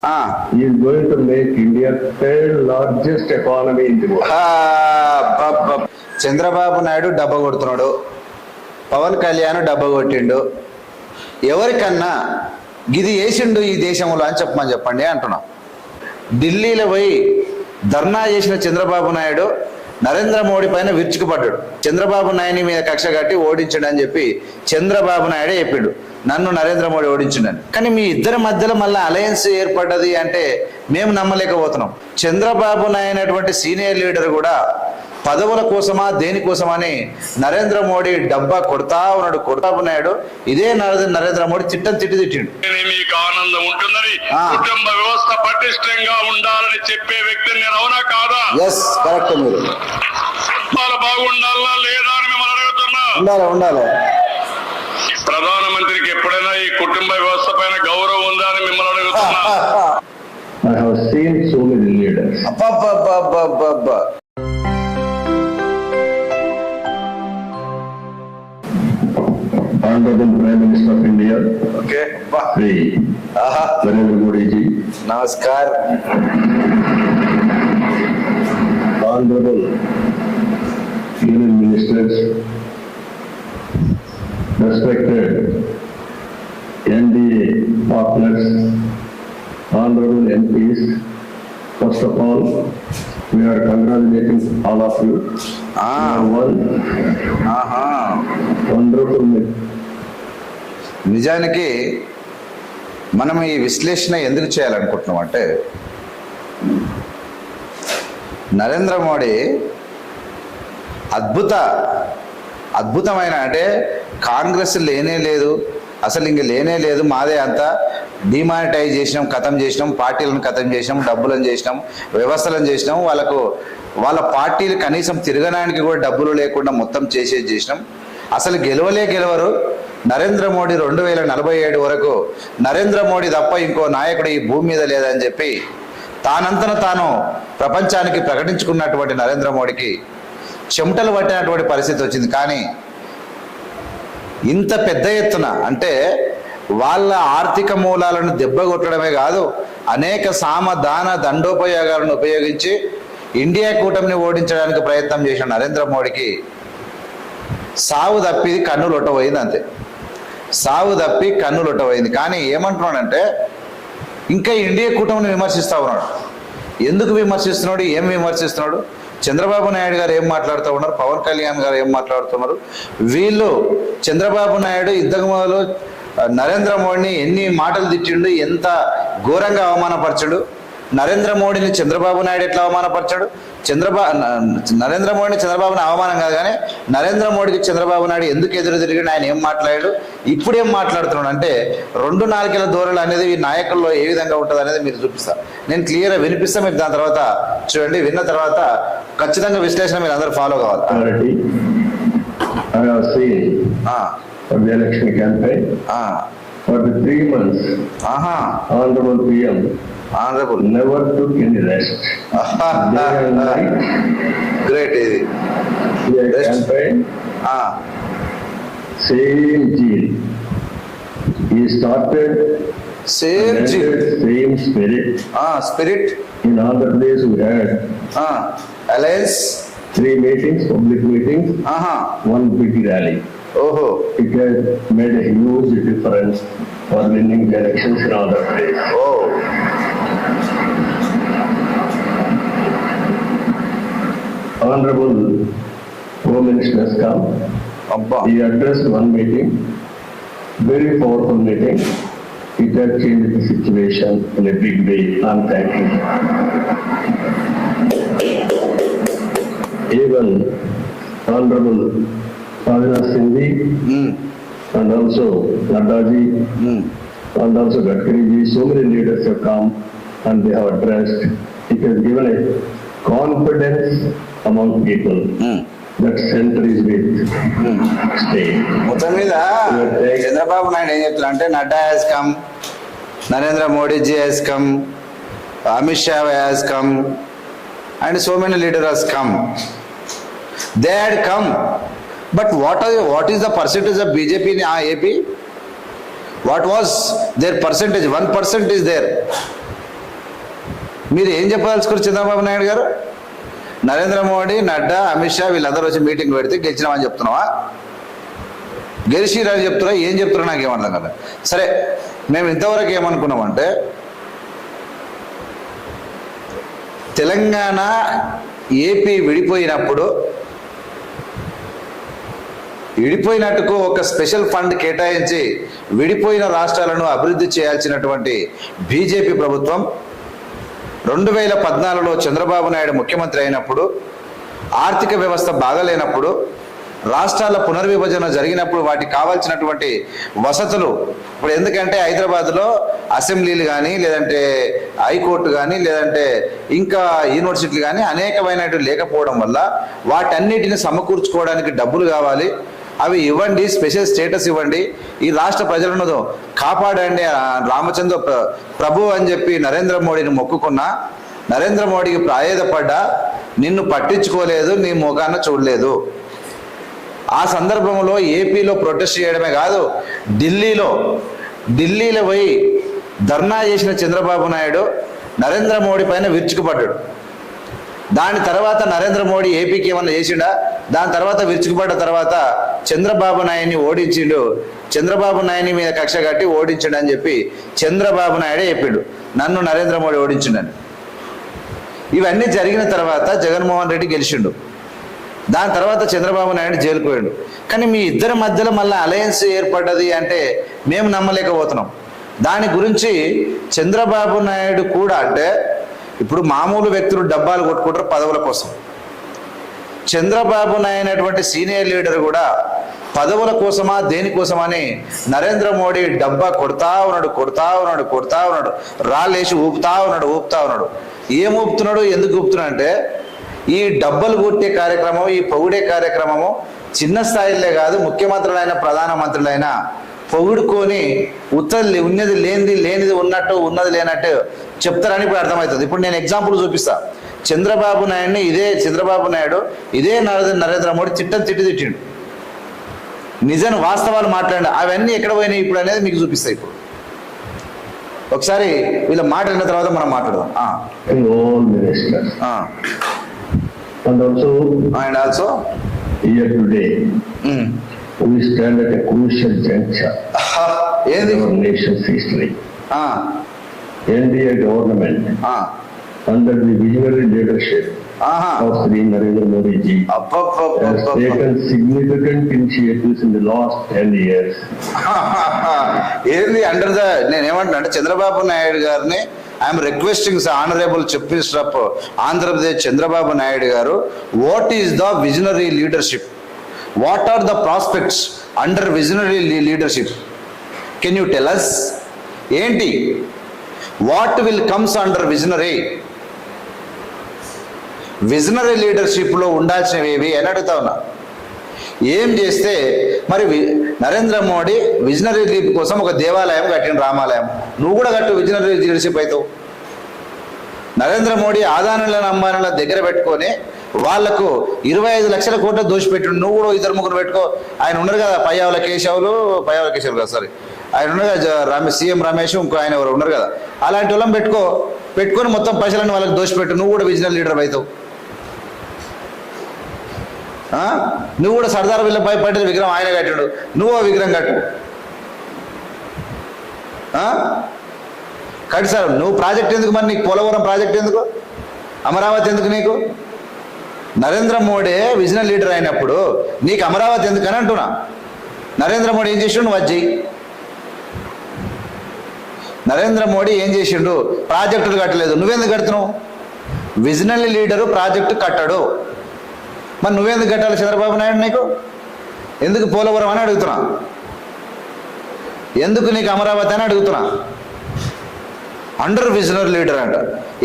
He is going to make India third largest economy in the world. Chandrababu Naidu డబ్బ కొడుతున్నాడు, పవన్ కళ్యాణ్ డబ్బ కొట్టిండు. ఎవరికన్నా గిది వేసిండు ఈ దేశంలో అని చెప్పండి అంటున్నాం. ఢిల్లీలో పోయి ధర్నా చేసిన చంద్రబాబు నాయుడు నరేంద్ర మోడీ పైన విరుచుకుపడ్డాడు. చంద్రబాబు నాయుడు మీద కక్ష కట్టి ఓడించడు అని చెప్పి చంద్రబాబు నాయుడే చెప్పిండు, నన్ను నరేంద్ర మోడీ ఓడించిండని. కానీ మీ ఇద్దరి మధ్యలో మళ్ళీ అలయన్స్ ఏర్పడ్డది అంటే మేము నమ్మలేకపోతున్నాం. చంద్రబాబు నాయుడు సీనియర్ లీడర్ కూడా పదవుల కోసమా దేనికోసమా అని నరేంద్ర మోడీ డబ్బా కొడతా ఉన్నాడు. కొడతాబు నాయుడు ఇదే నరేంద్ర మోడీ తిట్టిండు. మీకు ఆనందం ఉంటుందని కుటుంబ వ్యవస్థ పటిష్టంగా ఉండాలని చెప్పే వ్యక్తిని నేను అవునా కాదా? Yes correct. మీరు బాగుండాలా లేదా అని మిమ్మల్ని అడుగుతున్నా. ఉండాలి. ప్రధానమంత్రికి ఎప్పుడైనా ఈ కుటుంబ వ్యవస్థ పైన గౌరవం ఉందా అని మిమ్మల్ని అడుగుతున్నా. I have seen so many leaders. Honorable Prime Minister of India, Okay. Shri Narendra Modi ji, Namaskar. Honorable Union Ministers, respected NDA partners, honorable MPs, first of all, we are congratulating all of you. One wonderful. నిజానికి మనం ఈ విశ్లేషణ ఎందుకు చేయాలనుకుంటున్నాం అంటే, నరేంద్ర మోడీ అద్భుతమైన అంటే కాంగ్రెస్ లేనే లేదు, అసలు ఇంక లేనే లేదు, మాదే అంతా డిమానిటైజ్ చేసినాం, ఖతం చేసినాం, పార్టీలను ఖతం చేసినాం, డబ్బులను చేసినాం, వ్యవస్థలను చేసినాం, వాళ్ళ పార్టీలు కనీసం తిరగడానికి కూడా డబ్బులు లేకుండా మొత్తం చేసినాం. అసలు గెలవరు. నరేంద్ర మోడీ 2047 వరకు నరేంద్ర మోడీ తప్ప ఇంకో నాయకుడు ఈ భూమి మీద లేదని చెప్పి తానంతన తాను ప్రపంచానికి ప్రకటించుకున్నటువంటి నరేంద్ర మోడీకి చెమటలు పట్టినటువంటి పరిస్థితి వచ్చింది. కానీ ఇంత పెద్ద ఎత్తున అంటే వాళ్ళ ఆర్థిక మూలాలను దెబ్బకొట్టడమే కాదు, అనేక సామదాన దండోపయోగాలను ఉపయోగించి ఇండియా కూటమిని ఓడించడానికి ప్రయత్నం చేసిన నరేంద్ర మోడీకి సావు తప్పి కన్నులొట్టబోయింది. అంతే, సావు తప్పి కన్నులొట్టబోయింది. కానీ ఏమంటున్నాడంటే ఇంకా ఇండియా కూటమిని విమర్శిస్తూ ఉన్నాడు. ఎందుకు విమర్శిస్తున్నాడు, ఏం విమర్శిస్తున్నాడు? చంద్రబాబు నాయుడు గారు ఏం మాట్లాడుతూ ఉన్నారు, పవన్ కళ్యాణ్ గారు ఏం మాట్లాడుతున్నారు? వీళ్ళు చంద్రబాబు నాయుడు ఇంతకు మొదలు నరేంద్ర మోడీని ఎన్ని మాటలు తిట్టిండు, ఎంత ఘోరంగా అవమానపరచాడు. నరేంద్ర మోడీని చంద్రబాబు నాయుడు ఎట్లా అవమానపరిచాడు? నరేంద్ర మోడీని చంద్రబాబుని అవమానం కాదు, కానీ నరేంద్ర మోడీకి చంద్రబాబు నాయుడు ఎందుకు ఎదురు తిరిగి ఆయన ఏం మాట్లాడాడు, ఇప్పుడు ఏం మాట్లాడుతున్నాడు అంటే 2 నాలుకల ధోరణి అనేది ఈ నాయకుల్లో ఏ విధంగా ఉంటుంది అనేది మీరు చూపిస్తారు. నేను క్లియర్గా వినిపిస్తా, మీరు దాని తర్వాత చూడండి. విన్న తర్వాత ఖచ్చితంగా విశ్లేషణ మీరు అందరూ ఫాలో కావాలి. For the election campaign, for the 3 months, Honorable PM never took any rest. Day and night. Great. The campaign, same zeal. He started same spirit. Spirit. In Andhra Pradesh we had alliance, 3 meetings, public meetings, 1 big rally. It has made a huge difference for winning the elections in Andhra Pradesh. Honorable Home Minister has come. He addressed 1 meeting, very powerful meeting. It has changed the situation in a big way. I'm thanking. Even Honorable Avinash Singh and also Naddaji and also Gadkari ji, so many leaders have come and they have addressed. It has given a confidence among people that center is with state. మొత్తం మీద చంద్రబాబు నాయుడు ఏం చెప్తున్నా అంటే, Nadda has come, Narendra Modiji has come, Amit Shah has come, and so many leader has come. They had come, but what is the percentage of BJP in AP? What was their percentage? 1% is there. మీరు ఏం చెప్పదలుచుకోరు చంద్రబాబు నాయుడు గారు? నరేంద్ర మోడీ, నడ్డా, అమిత్ షా వీళ్ళందరూ వచ్చి మీటింగ్ పెడితే గెలిచినామని చెప్తున్నావా? గెలిచిరని చెప్తున్నా, ఏం చెప్తున్నా నాకు ఏమర్థం కదా. సరే, మేము ఇంతవరకు ఏమనుకున్నామంటే తెలంగాణ ఏపీ విడిపోయినట్టుకు ఒక స్పెషల్ ఫండ్ కేటాయించి విడిపోయిన రాష్ట్రాలను అభివృద్ధి చేయాల్సినటువంటి బీజేపీ ప్రభుత్వం 2014లో చంద్రబాబు నాయుడు ముఖ్యమంత్రి అయినప్పుడు, ఆర్థిక వ్యవస్థ బాగలేనప్పుడు, రాష్ట్రాల పునర్విభజన జరిగినప్పుడు వాటికి కావాల్సినటువంటి వసతులు, ఇప్పుడు ఎందుకంటే హైదరాబాద్లో అసెంబ్లీలు కానీ, లేదంటే హైకోర్టు కానీ, లేదంటే ఇంకా యూనివర్సిటీలు కానీ అనేకమైనవి లేకపోవడం వల్ల వాటన్నిటిని సమకూర్చుకోవడానికి డబ్బులు కావాలి. అవి ఇవ్వండి, స్పెషల్ స్టేటస్ ఇవ్వండి, ఈ రాష్ట్ర ప్రజలను కాపాడండి రామచంద్ర ప్రభు అని చెప్పి నరేంద్ర మోడీని మొక్కుకున్నా, నరేంద్ర మోడీకి ప్రాయేదపడ్డా, నిన్ను పట్టించుకోలేదు, నీ ముఖాన్ని చూడలేదు. ఆ సందర్భంలో ఏపీలో ప్రొటెస్ట్ చేయడమే కాదు, ఢిల్లీలో పోయి ధర్నా చేసిన చంద్రబాబు నాయుడు నరేంద్ర మోడీ పైన విరుచుకుపడ్డాడు. దాని తర్వాత నరేంద్ర మోడీ ఏపీకి ఏమన్నా చేసిండా? దాని తర్వాత విరుచుకుపడ్డ తర్వాత చంద్రబాబు నాయుడిని ఓడించిండు, చంద్రబాబు నాయుని మీద కక్ష కట్టి ఓడించండు అని చెప్పి చంద్రబాబు నాయుడే చెప్పిండు, నన్ను నరేంద్ర మోడీ ఓడించిండని. ఇవన్నీ జరిగిన తర్వాత జగన్మోహన్ రెడ్డి గెలిచిండు. దాని తర్వాత చంద్రబాబు నాయుడు జైలుకు పోయాడు. కానీ మీ ఇద్దరి మధ్యలో మళ్ళీ అలయన్స్ ఏర్పడ్డది అంటే మేము నమ్మలేకపోతున్నాం. దాని గురించి చంద్రబాబు నాయుడు కూడా, అంటే ఇప్పుడు మామూలు వ్యక్తులు డబ్బాలు కొట్టుకుంటారు పదవుల కోసం, చంద్రబాబు నాయుడు అటువంటి సీనియర్ లీడర్ కూడా పదవుల కోసమా దేనికోసమని నరేంద్ర మోడీ డబ్బా కొడతా ఉన్నాడు, రాళ్ళేసి ఊపుతా ఉన్నాడు. ఏం ఊపుతున్నాడు, ఎందుకు ఊపుతున్నాడు అంటే ఈ డబ్బలు కొట్టే కార్యక్రమం, ఈ పొగిడే కార్యక్రమము చిన్న స్థాయిలో కాదు, ముఖ్యమంత్రులైన ప్రధానమంత్రులైనా పొగుడుకొని ఉన్నది లేనిది ఉన్నట్టు, ఉన్నది లేనట్టు చెప్తారని ఇప్పుడు అర్థమవుతుంది. ఇప్పుడు నేను ఎగ్జాంపుల్ చూపిస్తా. చంద్రబాబు నాయుడిని ఇదే నరేంద్ర మోడీ తిట్టిండు, నిజం వాస్తవాలు మాట్లాడి అవన్నీ ఎక్కడ పోయినాయి ఇప్పుడు అనేది మీకు చూపిస్తాయి. ఇప్పుడు ఒకసారి వీళ్ళ మాట్లాడిన తర్వాత మనం మాట్లాడదాం. And also here today we stand at a crucial juncture in our nation's history. NDA government under the visionary leadership of Sri Narendra Modi ji has taken significant initiatives in the last 10 years. Under the నేనేమంటున్నా చంద్రబాబు నాయుడు గారిని I'm requesting honourable chief minister of Andhra Pradesh Chandrababu Naidu garu, what is the visionary leadership, what are the prospects under visionary leadership, can you tell us? ఏంటి, what will comes under visionary లీడర్షిప్లో ఉండాల్సినవి అని అడుగుతా ఉన్నా. ఏం చేస్తే మరి నరేంద్ర మోడీ విజనరీ లీడర్ కోసం ఒక దేవాలయం కట్టిన, రామాలయం, నువ్వు కూడా కట్టు, విజనరీ లీడర్షిప్ అవుతావు. నరేంద్ర మోడీ ఆదానులను అంబానుల దగ్గర పెట్టుకొని వాళ్లకు 25 లక్షల కోట్ల దోషిపెట్టు, నువ్వు కూడా 2-3 పెట్టుకో. ఆయన ఉన్నారు కదా పయ్యావుల కేశవులు కదా, సారీ ఆయన ఉన్నారు కదా సీఎం రమేష్, ఇంకో ఆయన ఎవరు ఉన్నారు కదా, అలాంటి వాళ్ళని పెట్టుకొని మొత్తం పైసలను వాళ్ళకి దోషిపెట్టు, నువ్వు కూడా విజనరీ లీడర్ అవుతావు. నువ్వు కూడా సర్దార్ వల్లభాయ్ పటేల్ విగ్రహం ఆయన కట్టాడు, నువ్వు ఆ విగ్రహం కట్టు. కట్టు సార్, నువ్వు ప్రాజెక్ట్ ఎందుకు, మరి నీకు పోలవరం ప్రాజెక్ట్ ఎందుకు, అమరావతి ఎందుకు నీకు? నరేంద్ర మోడీ విజనరీ లీడర్ అయినప్పుడు నీకు అమరావతి ఎందుకని అంటున్నా. నరేంద్ర మోడీ ఏం చేసిండు, నువ్వు అది. నరేంద్ర మోడీ ఏం చేసిండు, ప్రాజెక్టులు కట్టలేదు, నువ్వెందుకు కడుతున్నావు? విజనరీ లీడరు ప్రాజెక్టు కట్టాడు, మరి నువ్వెందుకు కట్టాలి చంద్రబాబు నాయుడు? నీకు ఎందుకు పోలవరం అని అడుగుతున్నా, ఎందుకు నీకు అమరావతి అని అడుగుతున్నా. అండర్ విజనరీ లీడర్ అంట,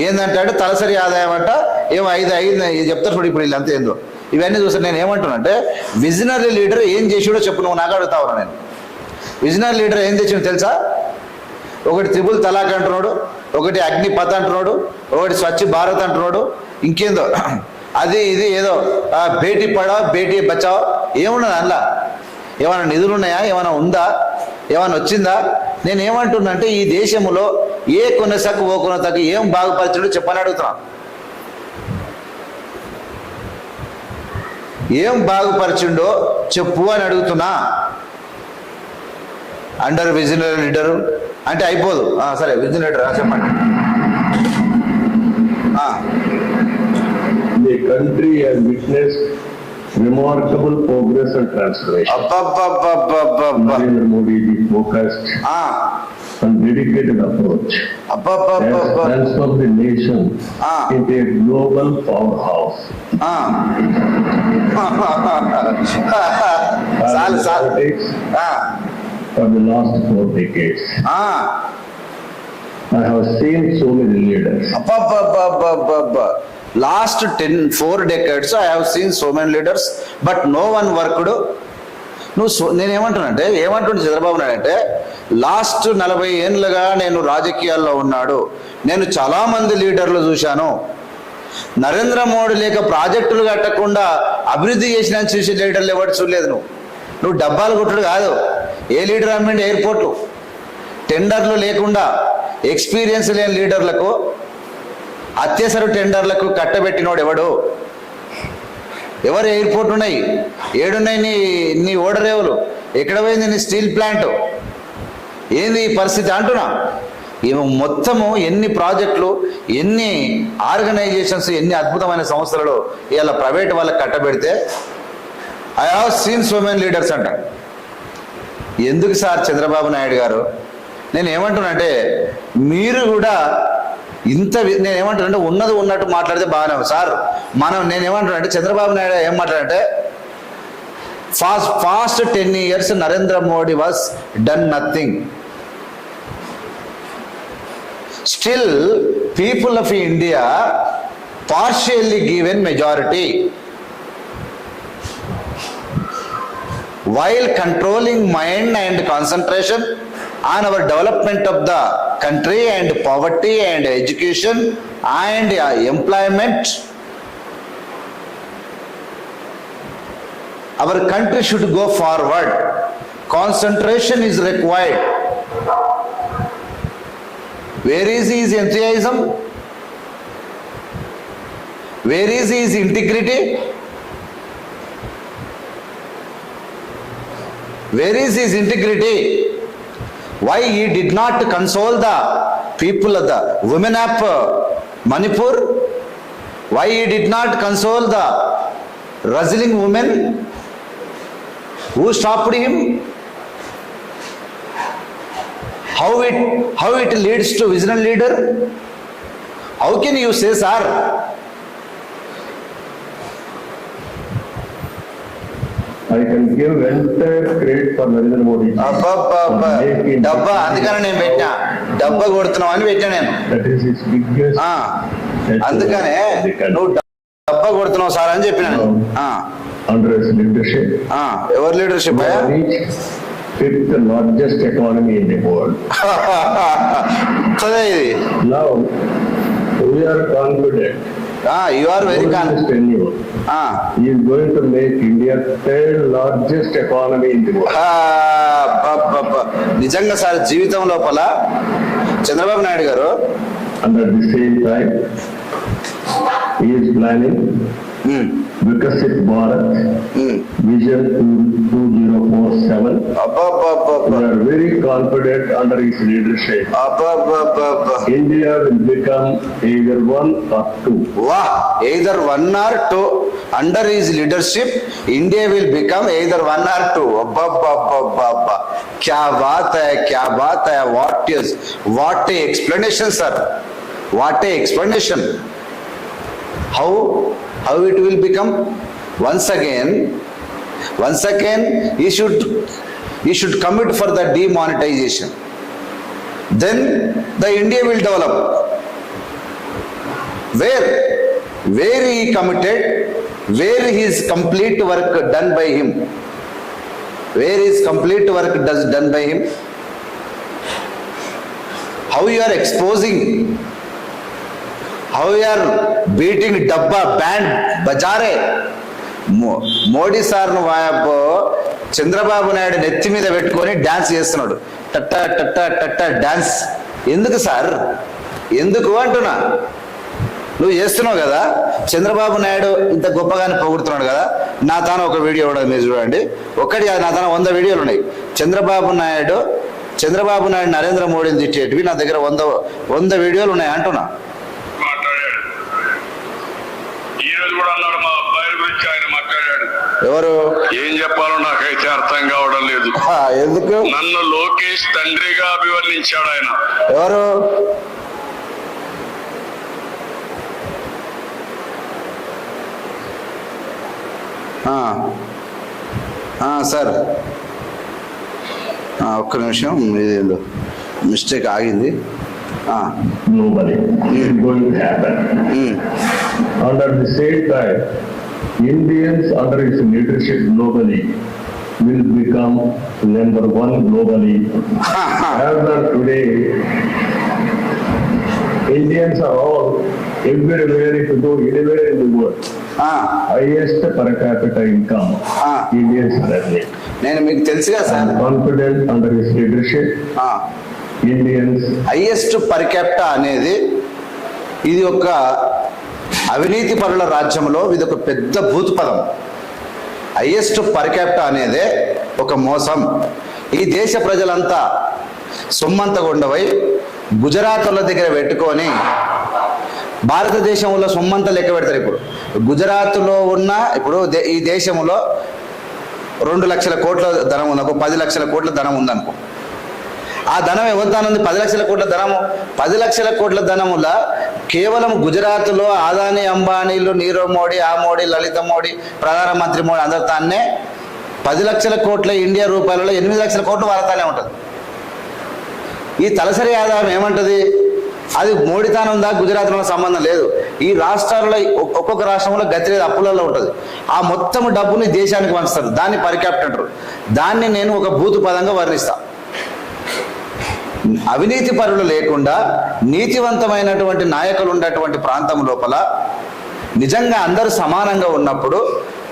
ఏంటంటే అంటే తలసరి ఆదాయం అంట, ఏమో 5 చెప్తారు చూడు. ఇప్పుడు వీళ్ళంతా ఏందో ఇవన్నీ చూస్తే నేను ఏమంటున్నా అంటే, విజనరీ లీడర్ ఏం చేసాడో చెప్పు, నువ్వు నాకు అడుగుతా ఉన్నా. నేను విజనరీ లీడర్ ఏం తెచ్చిండు తెలుసా? ఒకటి త్రిపుల్ తలాక్ అంటున్నాడు, ఒకటి అగ్నిపథ్ అంటున్నాడు, ఒకటి స్వచ్ఛ భారత్ అంటున్నాడు, ఇంకేందో అది ఇది ఏదో బేటీ పడావ్ బేటీ బచావ్. ఏమున్నది అందులో? ఏమైనా నిధులు ఉన్నాయా? ఏమైనా ఉందా? ఏమైనా వచ్చిందా? నేనేమంటున్నా అంటే ఈ దేశంలో ఏ కొనసాకు ఓ కొనసాకు ఏం బాగుపరచడో చెప్పని అడుగుతున్నాను. ఏం బాగుపరిచిండో చెప్పు అని అడుగుతున్నా. అండర్ విజనరీ లీడరు అంటే అయిపోదు. సరే విజనరీ లీడర్ చెప్పండి. The country has witnessed remarkable progress and transformation. Narendra Modi is focused and dedicated approach has transformed the nation into a global powerhouse. Politics for the last 4 decades. I have seen so many leaders. Last 4 decades I have seen so many leaders, but no one worked. నేనేమంటానంటే ఏమంటుండే చంద్రబాబు నాయుడు అంటే last 40 ఏళ్ళుగా నేను రాజకీయాల్లో ఉన్నాడు, నేను చాలా మంది లీడర్లు చూశాను. నరేంద్ర మోడీ లేక ప్రాజెక్టులు కట్టకుండా అభివృద్ధి చేసిన చూసే లీడర్లు ఎవరు చూడలేదు. నువ్వు డబ్బాలు కొట్టుడు కాదు. ఏ లీడర్ అమ్మిండి ఎయిర్పోర్ట్లు టెండర్లు లేకుండా ఎక్స్పీరియన్స్ లేని లీడర్లకు అత్యవసర టెండర్లకు కట్టబెట్టినోడు ఎవడు? ఎవరు ఎయిర్పోర్ట్ ఉన్నాయి? ఏడున్నాయి నీ ఓడరేవులు? ఎక్కడ పోయింది నీ స్టీల్ ప్లాంట్? ఏంది ఈ పరిస్థితి అంటున్నా. మొత్తము ఎన్ని ప్రాజెక్టులు, ఎన్ని ఆర్గనైజేషన్స్, ఎన్ని అద్భుతమైన సంస్థలు ఇలా ప్రైవేట్ వాళ్ళకి కట్టబెడితే I have seen so many leaders అంట. ఎందుకు సార్ చంద్రబాబు నాయుడు గారు? నేను ఏమంటున్నానంటే మీరు కూడా ఇంత నేనేమంటానంటే ఉన్నది ఉన్నట్టు మాట్లాడితే బాగానే సార్. నేనేమంటున్నానంటే చంద్రబాబు నాయుడు ఏం మాట్లాడంటే fast 10 years Narendra Modi was done nothing. Still people of India partially given majority while controlling mind and concentration on our development of the country and poverty and education and employment. Our country should go forward. Concentration is required. Where is his enthusiasm? Where is his integrity? Where is his integrity? Why he did not console the people of the women of Manipur? Why he did not console the wrestling women? Who stopped him? How it leads to visionary leader? How can you say, sir? I can give entire credit for Narendra Modi. డబ్బా అందుకని నేను పెట్టా, డబ్బా కొడుతున్నావు అని పెట్టా నేను. That is his biggest. అందుకనే నువ్వు డబ్బా కొడుతున్నావు సార్ అని చెప్పిన. Under his leadership. ఎవరి leadership? 5th largest economy in the world. ఇది Now we are confident. You are very confident. He is going to make India 3rd largest economy in the world. నిజంగా sir జీవితం లోపల చంద్రబాబు నాయుడు గారు And at the same time he is planning Vikasit Bharat Vision 2047. We are very confident under his leadership. India will become either 1 or 2. Either 1 or 2. Under his leadership, India will become either 1 or 2. Kya baat hai, what a explanation, sir. What a explanation. How it will become? Once again he should commit for the demonetization. Then the India will develop. Where he committed, where his complete work done by him? Where is complete work done by him? How you are exposing? How you are beating dabba band bajare? Modi సార్ను Chandrababu Naidu నెత్తి మీద పెట్టుకొని dance చేస్తున్నాడు. టట్ట టట్ట టట్ట dance ఎందుకు sir? ఎందుకు అంటున్నా? నువ్వు చేస్తున్నావు కదా, చంద్రబాబు నాయుడు ఇంత గొప్పగానే పొగుడుతున్నాడు కదా. నా తాను ఒక వీడియో కూడా మీరు చూడండి, ఒక్కటి నా తాను 100 వీడియోలు ఉన్నాయి. చంద్రబాబు నాయుడు నరేంద్ర మోడీని తిట్టేటివి నా దగ్గర 100 వీడియోలు ఉన్నాయి అంటున్నా. మాట్లాడాడు ఈ రోజు కూడా అన్నాడు, మా అబ్బాయి గురించి ఆయన మాట్లాడాడు. ఎవరు? ఏం చెప్పాలో నాకైతే అర్థం కావడం లేదు. ఎందుకు? నన్ను లోకేష్ తండ్రిగా అభివర్ణించాడు ఆయన. ఎవరు? సార్ ఒక్క నిమిషం, ఇదేందో మిస్టేక్ ఆగింది. Nobody is going to happen. Under the same time, Indians under its leadership globally will become number 1 globally. As of today, Indians are all everywhere, if you go anywhere in the world, highest per capita income. Indians are having. నేను మీకు తెలుసుగా sir, Confident under his leadership. Indians highest per capita అనేది ఇది ఒక అవినీతి పరుల రాజ్యంలో ఇది ఒక పెద్ద భూత పదం. హైయెస్ట్ పర్ క్యాపిటా అనేదే ఒక మోసం. ఈ దేశ ప్రజలంతా సొమ్మంత కొండవై గుజరాత్ వాళ్ళ దగ్గర పెట్టుకొని భారతదేశంలో సొమ్మంతా లెక్క పెడతారు. ఇప్పుడు గుజరాత్లో ఉన్న ఈ దేశంలో 2 లక్షల కోట్ల ధనం ఉందనుకో, 10 లక్షల కోట్ల ధనం ఉందనుకో. ఆ ధనం ఎవరి ధనం ఉంది? 10 లక్షల కోట్ల ధనము. 10 లక్షల కోట్ల ధనముల కేవలం గుజరాత్లో అదానీ, అంబానీలు, నీరవ్ మోడీ, ఆ మోడీ, లలిత మోడీ, ప్రధానమంత్రి మోడీ అందరు తానే 10 లక్షల కోట్ల ఇండియా రూపాయలలో 8 లక్షల కోట్లు వారతానే ఉంటుంది. ఈ తలసరి ఆదాయం ఏమంటది? అది మోడీ తాను ఉందా, గుజరాత్లో సంబంధం లేదు. ఈ రాష్ట్రాల్లో ఒక్కొక్క రాష్ట్రంలో గతి లేదు, అప్పులలో ఉంటుంది. ఆ మొత్తం డబ్బుని దేశానికి పంచుతారు, దాన్ని పర్ క్యాపిటా అంటారు. దాన్ని నేను ఒక భూత పదంగా వర్ణిస్తా. అవినీతి పరులు లేకుండా నీతివంతమైనటువంటి నాయకులు ఉన్నటువంటి ప్రాంతం లోపల నిజంగా అందరూ సమానంగా ఉన్నప్పుడు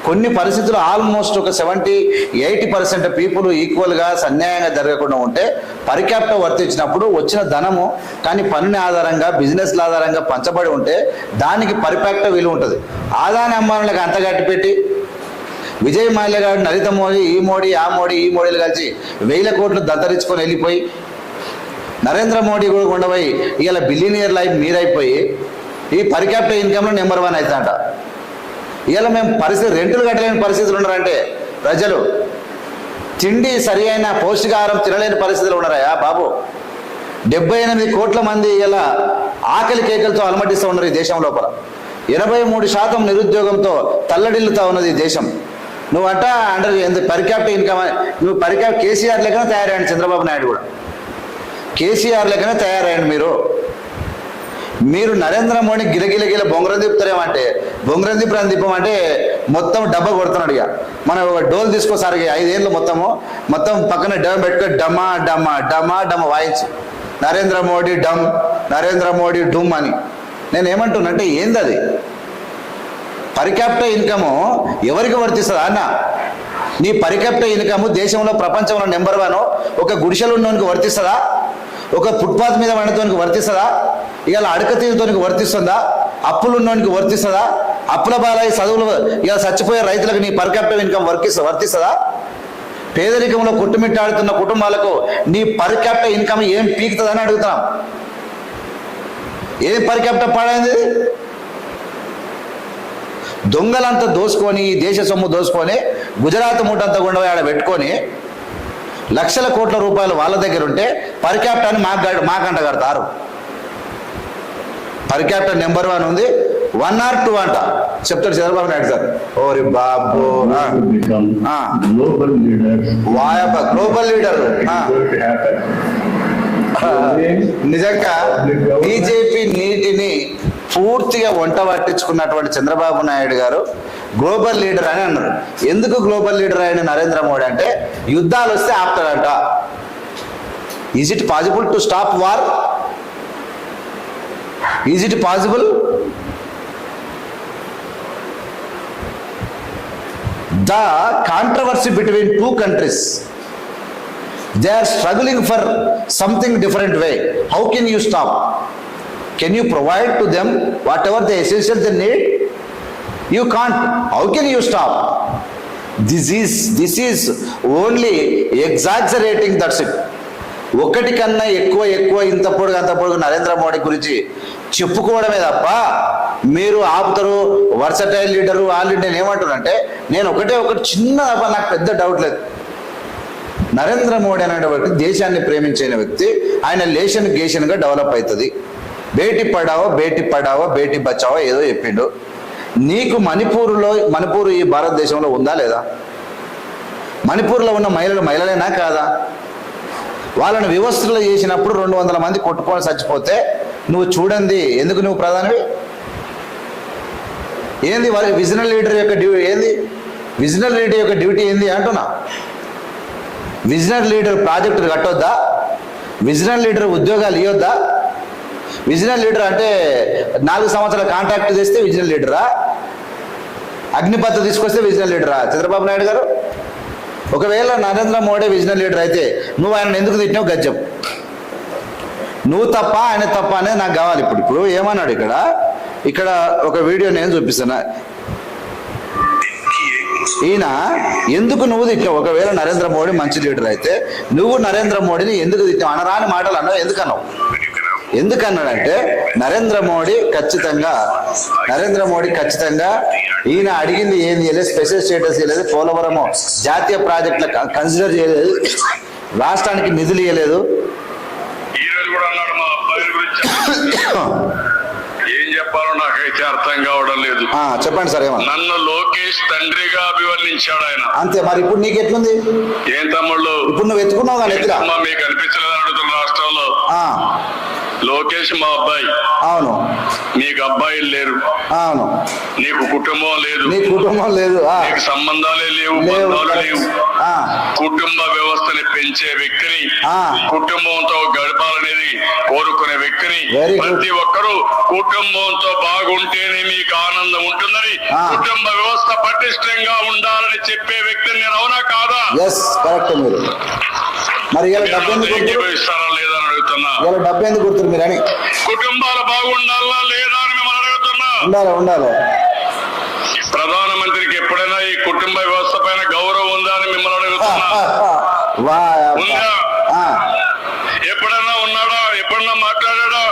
కొన్ని పరిస్థితులు ఆల్మోస్ట్ ఒక 70-80% పీపుల్ ఈక్వల్గా అన్యాయంగా జరగకుండా ఉంటే పర్ క్యాపిటా వర్తించినప్పుడు వచ్చిన ధనము కానీ పన్నుని ఆధారంగా బిజినెస్ల ఆధారంగా పంచబడి ఉంటే దానికి పర్ క్యాపిటా విలువ ఉంటుంది. ఆదాని అంబానీలకు అంత గట్టిపెట్టి విజయ్ మాల్యా గారు, నరేంద్ర మోడీ, ఈ మోడీ, ఆ మోడీ, ఈ మోడీలు కలిసి 1000 కోట్లు దత్తరించుకొని వెళ్ళిపోయి నరేంద్ర మోడీ కూడా ఉండబోయి ఇవాళ బిలియనియర్ లైఫ్ మీరైపోయి ఈ పర్ క్యాపిటా ఇన్కమ్లో నెంబర్ 1 అవుతుందంట. ఇవాళ మేము రెంటులు కట్టలేని పరిస్థితులు ఉన్నారంటే ప్రజలు తిండి సరి అయిన పౌష్టికాహారం తినలేని పరిస్థితులు ఉన్నారా బాబు? 78 కోట్ల మంది ఇలా ఆకలి కేకలతో అలమటిస్తూ ఉన్నారు ఈ దేశం లోపల. 83% నిరుద్యోగంతో తల్లడిల్లుతా ఉన్నది ఈ దేశం. నువ్వంట అండర్ పర్ క్యాపిటా ఇన్కమ్, నువ్వు పర్ క్యాపిటా కేసీఆర్ లెక్కనే తయారయ్యాడు చంద్రబాబు నాయుడు కూడా. కేసీఆర్ లెక్కనే తయారయ్యండి మీరు నరేంద్ర మోడీ గిలగిల బొంగరం తిప్పుతారేమంటే బొంగరం తిప్పమంటే మొత్తం డబ్బా కొడుతున్నాడు. ఇక మనం ఒక డోల్ తీసుకోసారి 5 ఏళ్ళు మొత్తం పక్కన డమ్ పెట్టుకొని డమా డమా డమా డమ వాయించి నరేంద్ర మోడీ డమ్, నరేంద్ర మోడీ డుమ్ అని. నేను ఏమంటున్నానంటే ఏంది అది? పర్ క్యాపిటా ఇన్కము ఎవరికి వర్తిస్తుందా అన్న? నీ పర్ క్యాపిటా ఇన్కమ్ దేశంలో ప్రపంచంలో నెంబర్ 1 ఒక గుడిసెలు ఉన్నోనికి వర్తిస్తుందా? ఒక ఫుట్పాత్ మీద వండటానికి వర్తిస్తుందా? ఇవాళ అడక తీరుతోనికి వర్తిస్తుందా? అప్పులు ఉన్నోనికి వర్తిస్తుందా? అప్పుల బాలయ్య చదువులు ఇవాళ చచ్చిపోయే రైతులకు నీ పర్ క్యాపిటా ఇన్కమ్ వర్తిస్తుందా? పేదరికంలో కొట్టుమిట్టాడుతున్న కుటుంబాలకు నీ పర్ క్యాపిటా ఇన్కమ్ ఏం పీకుతుందని అడుగుతున్నాం. ఏం పర్ క్యాపిటా పాడైంది? దొంగలంతా దోసుకొని దేశ సొమ్ము దోసుకొని గుజరాత్ మూటంతా గుండవ ఆడ పెట్టుకొని లక్షల కోట్ల రూపాయలు వాళ్ళ దగ్గర ఉంటే పర్ క్యాపిటాని మాకంట కడతారు. పర్ క్యాపిటా నెంబర్ 1 ఉంది, 1 or 2 అంట చెప్తాడు చంద్రబాబు నాయుడు సార్. ఓరి బాబు, గ్లోబల్ లీడర్. నిజంగా బీజేపీ నీటిని పూర్తిగా వంట పట్టించుకున్నటువంటి చంద్రబాబు నాయుడు గారు గ్లోబల్ లీడర్ అని అన్నారు. ఎందుకు గ్లోబల్ లీడర్ అయిన నరేంద్ర మోడీ అంటే యుద్ధాలు వస్తే ఆపుతాడంట. Is it possible to stop war? Is it possible? The controversy between 2 countries They are struggling for something different way. How can you stop? Can you provide to them whatever the essentials they need? You can't. How can you stop? This is only exaggerating, that's it. ఒకటి కన్నా ఎక్కువ ఇంత పొడుగు నరేంద్ర మోడీ గురించి చెప్పుకోవడమే తప్ప మీరు ఆపుతారు versatile leader వాళ్ళు నేను ఏమంటున్నానంటే నేను ఒకటి చిన్న తప్ప నాకు పెద్ద డౌట్ లేదు. నరేంద్ర మోడీ అనేటువంటి దేశాన్ని ప్రేమించిన వ్యక్తి, ఆయన గేషన్గా డెవలప్ అవుతుంది. బేటీ పడావో బేటీ బచావో ఏదో చెప్పిండు. నీకు మణిపూర్ ఈ భారతదేశంలో ఉందా లేదా? మణిపూర్లో ఉన్న మహిళలేనా కాదా? వాళ్ళని వ్యవస్థలో చేసినప్పుడు 200 మంది కొట్టుకొని చచ్చిపోతే నువ్వు చూడండి, ఎందుకు నువ్వు ప్రధానివి? ఏంది విజనల్ లీడర్ యొక్క డ్యూటీ ఏంది? విజనల్ లీడర్ యొక్క డ్యూటీ ఏంది అంటున్నా. విజనల్ లీడర్ ప్రాజెక్టులు కట్టొద్దా? విజనల్ లీడర్ ఉద్యోగాలు ఇవ్వద్దా? విజనల్ లీడర్ అంటే 4 సంవత్సరాల కాంట్రాక్ట్ చేస్తే విజనల్ లీడరా? అగ్నిపథ్ తీసుకొస్తే విజనల్ లీడరా చంద్రబాబు నాయుడు గారు? ఒకవేళ నరేంద్ర మోడీ విజనల్ లీడర్ అయితే నువ్వు ఆయన ఎందుకు తిట్టినావు గజ్జం? నువ్వు తప్ప ఆయన తప్ప అనేది నాకు కావాలి. ఇప్పుడు ఏమన్నాడు ఇక్కడ ఒక వీడియో నేను చూపిస్తాను. ఈయన ఎందుకు నువ్వు తిట్టావు? ఒకవేళ నరేంద్ర మోడీ మంచి లీడర్ అయితే నువ్వు నరేంద్ర మోడీని ఎందుకు తిట్టావు? అనరాని మాటలు అన్నావు. ఎందుకన్నాడంటే నరేంద్ర మోడీ ఖచ్చితంగా ఈయన అడిగింది ఏం చేయలేదు, స్పెషల్ స్టేటస్ చేయలేదు, పోలవరం జాతీయ ప్రాజెక్టుల కన్సిడర్ చేయలేదు, రాష్ట్రానికి నిధులు ఇవ్వలేదు. ఏం చెప్పాలో నాకైతే అర్థం కావడం లేదు. చెప్పండి సార్. ఏమన్నా నన్ను లోకేష్ తండ్రిగా అభివర్ణించాడు ఆయన. అంతే. మరి ఇప్పుడు నీకు ఎట్లుంది? ఏం తమ్ముళ్ళు ఇప్పుడు నువ్వు ఎత్తుకున్నావు మీకు అనిపించలేదు అడుగుతున్న రాష్ట్రంలో లోకేష్ మా అబ్బాయి. అవును. నీకు అబ్బాయిలు లేరు. అవును. నీకు కుటుంబం లేదు. నీకు సంబంధాలే లేవు, బంధాలు లేవు. కుటుంబ వ్యవస్థని పెంచే వ్యక్తిని, కుటుంబంతో గడపాలనేది కోరుకునే వ్యక్తిని, ప్రతి ఒక్కరూ కుటుంబంతో బాగుంటేనే మీకు ఆనందం ఉంటుందని, కుటుంబ వ్యవస్థ పటిష్టంగా ఉండాలని చెప్పే వ్యక్తిని నేను అవునా కాదా? మరి ఇస్తారా లేదా అని అడుగుతున్నా. మీరని కుటుంబాలు బాగుండాలా లేదా అని మిమ్మల్ని అడుగుతున్నా. ఉండాలి. ప్రధానమంత్రికి ఎప్పుడైనా ఈ కుటుంబ వ్యవస్థ పైన గౌరవం ఉందా అని మిమ్మల్ని అడుగుతున్నా. ఉందా? ఎప్పుడైనా ఉన్నాడా? ఎప్పుడన్నా మాట్లాడా?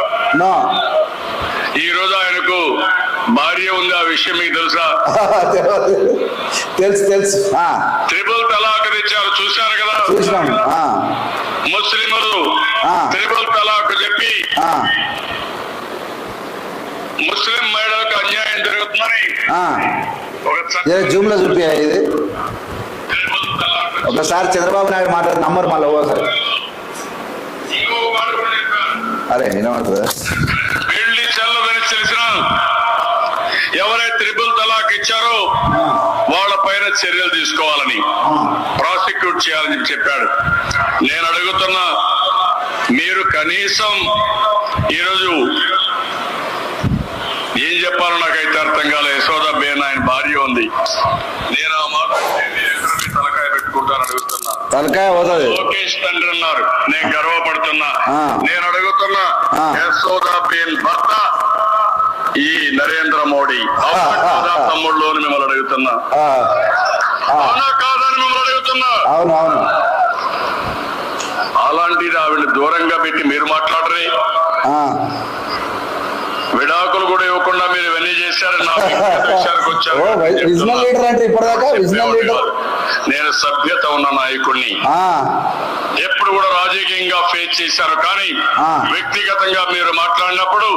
ఈ రోజు ఆయనకు భార్య ఉంది. ఆ విషయం మీకు తెలుసా? తెలుసు. త్రిపుల్ తలాక్ తెచ్చారు, చూశారు కదా? ముస్లింలు త్రిపుల్ తలాక్ చెప్పి ముస్లిం మహిళలకు అన్యాయం జరుగుతుందని జూమ్ లో చూపియా ఇది. ఒకసారి చంద్రబాబు నాయుడు మాట్లాడే నంబర్ మళ్ళీ ఒకసారి. అరే వినబడుతుందా? పెళ్లి చెల్లదని తెలిసిన ఎవరైతే త్రిపుల్ తలాక్ ఇచ్చారో వాళ్ళ పైన చర్యలు తీసుకోవాలని, ప్రాసిక్యూట్ చేయాలని చెప్పాడు. నేను అడుగుతున్నా, మీరు కనీసం ఈరోజు ఏం చెప్పాలో నాకైతే అర్థం కాలేదు. యశోదా బేన్ ఆయన భార్య ఉంది. నేను ఆ మాట తలకాయ పెట్టుకుంటాను అడుగుతున్నా. లోకేష్ తండ్రి అన్నారు, నేను గర్వపడుతున్నా. నేను అడుగుతున్నా, యశోదా బేన్ భర్త ఈ నరేంద్ర మోడీ అవునా తమ్ముళ్ళు అని మిమ్మల్ని అడుగుతున్నా. అవునా కాదని మిమ్మల్ని అడుగుతున్నా. అలాంటిది ఆవిడ దూరంగా పెట్టి మీరు మాట్లాడరే. విడాకులు కూడా ఇవ్వకుండా మీరు ఇవన్నీ చేశారు. నా విషయానికి వచ్చారు. నేను సభ్యత ఉన్న నాయకుడిని, ఎప్పుడు కూడా రాజకీయంగా ఫేస్ చేశారు. కానీ వ్యక్తిగతంగా మీరు మాట్లాడినప్పుడు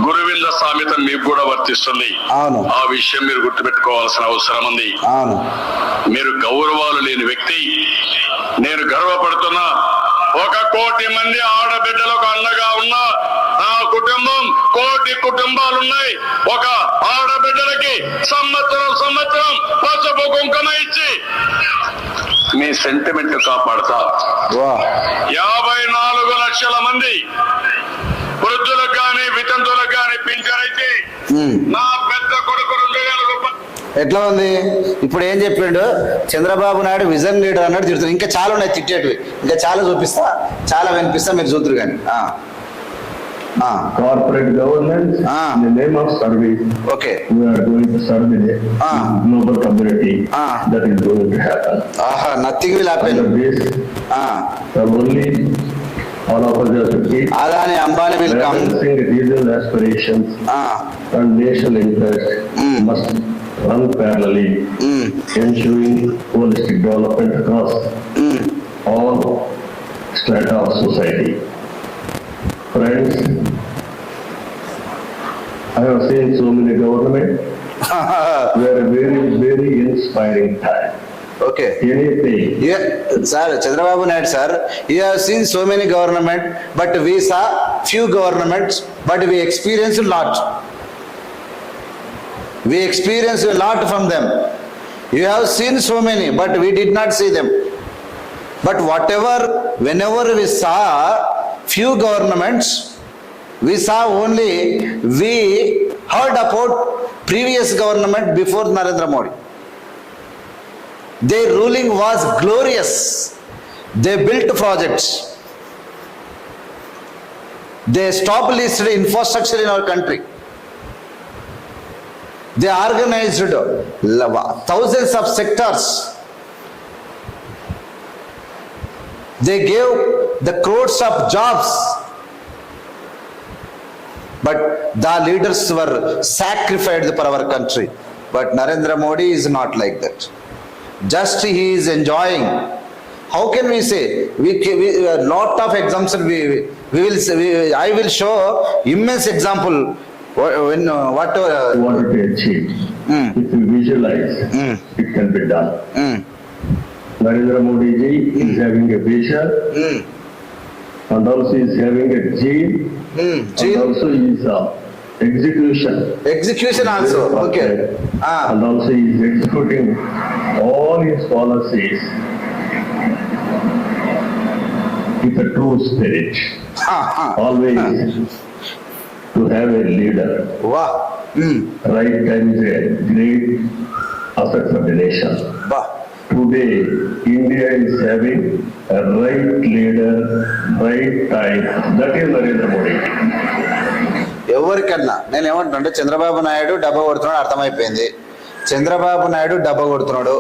గురువింద సామెత మీకు కూడా వర్తిస్తుంది. ఆ విషయం మీరు గుర్తుపెట్టుకోవాల్సిన అవసరం ఉంది. మీరు గౌరవాలు లేని వ్యక్తి. నేను గర్వపడుతున్నా, 1 కోటి మంది ఆడబిడ్డలకు అండగా ఉన్న నా కుటుంబం, కోటి కుటుంబాలున్నాయి. ఒక ఆడబిడ్డలకి సంవత్సరం పసుపు కుంకుమ ఇచ్చి మీ సెంటిమెంట్ కాపాడతా. 54 లక్షల మంది వృద్ధులకు కానీ వితంతులకు కానీ పింఛన్ అయితే నా పెద్ద కొడుకు 2,000 రూపాయలు ఎట్లా ఉంది? ఇప్పుడు ఏం చెప్పిండు? చంద్రబాబు నాయుడు విజన్ లీడర్ అన్నట్టు తిడుతున్నాడు. ఇంకా చాలా ఉన్నాయి తిట్టేటివి, ఇంకా చాలా చూపిస్తా, చాలా వినిపిస్తా, మీరు చూద్దరు కానీ. Corporate governance in the name of service. Okay. We are going to serve the global community. That is going to happen. Nothing will happen. Under this, the only all of us have to keep Adani Ambani will come. balancing regional aspirations and national interest must run parallelly, ensuring holistic development across all strata of society. Friends, I have seen so many governments. We are a very, very inspiring time. Okay. Anything. Yeah, sir, Chandrababu Naidu sir, you have seen so many government, but we saw few governments, but we experienced a lot. We experienced a lot from them. You have seen so many, but we did not see them. But whatever, whenever we saw few governments, we saw only, we heard about previous government before Narendra Modi. Their ruling was glorious. They built projects. They established infrastructure in our country. They organized thousands of sectors. They gave the crores of jobs. But the leaders were sacrificed for our country. But Narendra Modi is not like that. Just he is enjoying. How can we say? We a lot of examples I will show immense example. What to achieve? If you visualize, it can be done. Narendra Modi ji is having a vision, and also is having a gene, and also is execution also. Okay. And also he is executing all his policies with a true spirit. Always to have a leader. Wow. Right time is a great asset for the nation. Wow. Today, India is having a right leader, right time. That is Narendra Modi. ఎవరికన్నా నేను ఏమంటున్నా, చంద్రబాబు నాయుడు డబ్బా కొడుతున్నాడు అర్థమైపోయింది. చంద్రబాబు నాయుడు డబ్బా కొడుతున్నాడు,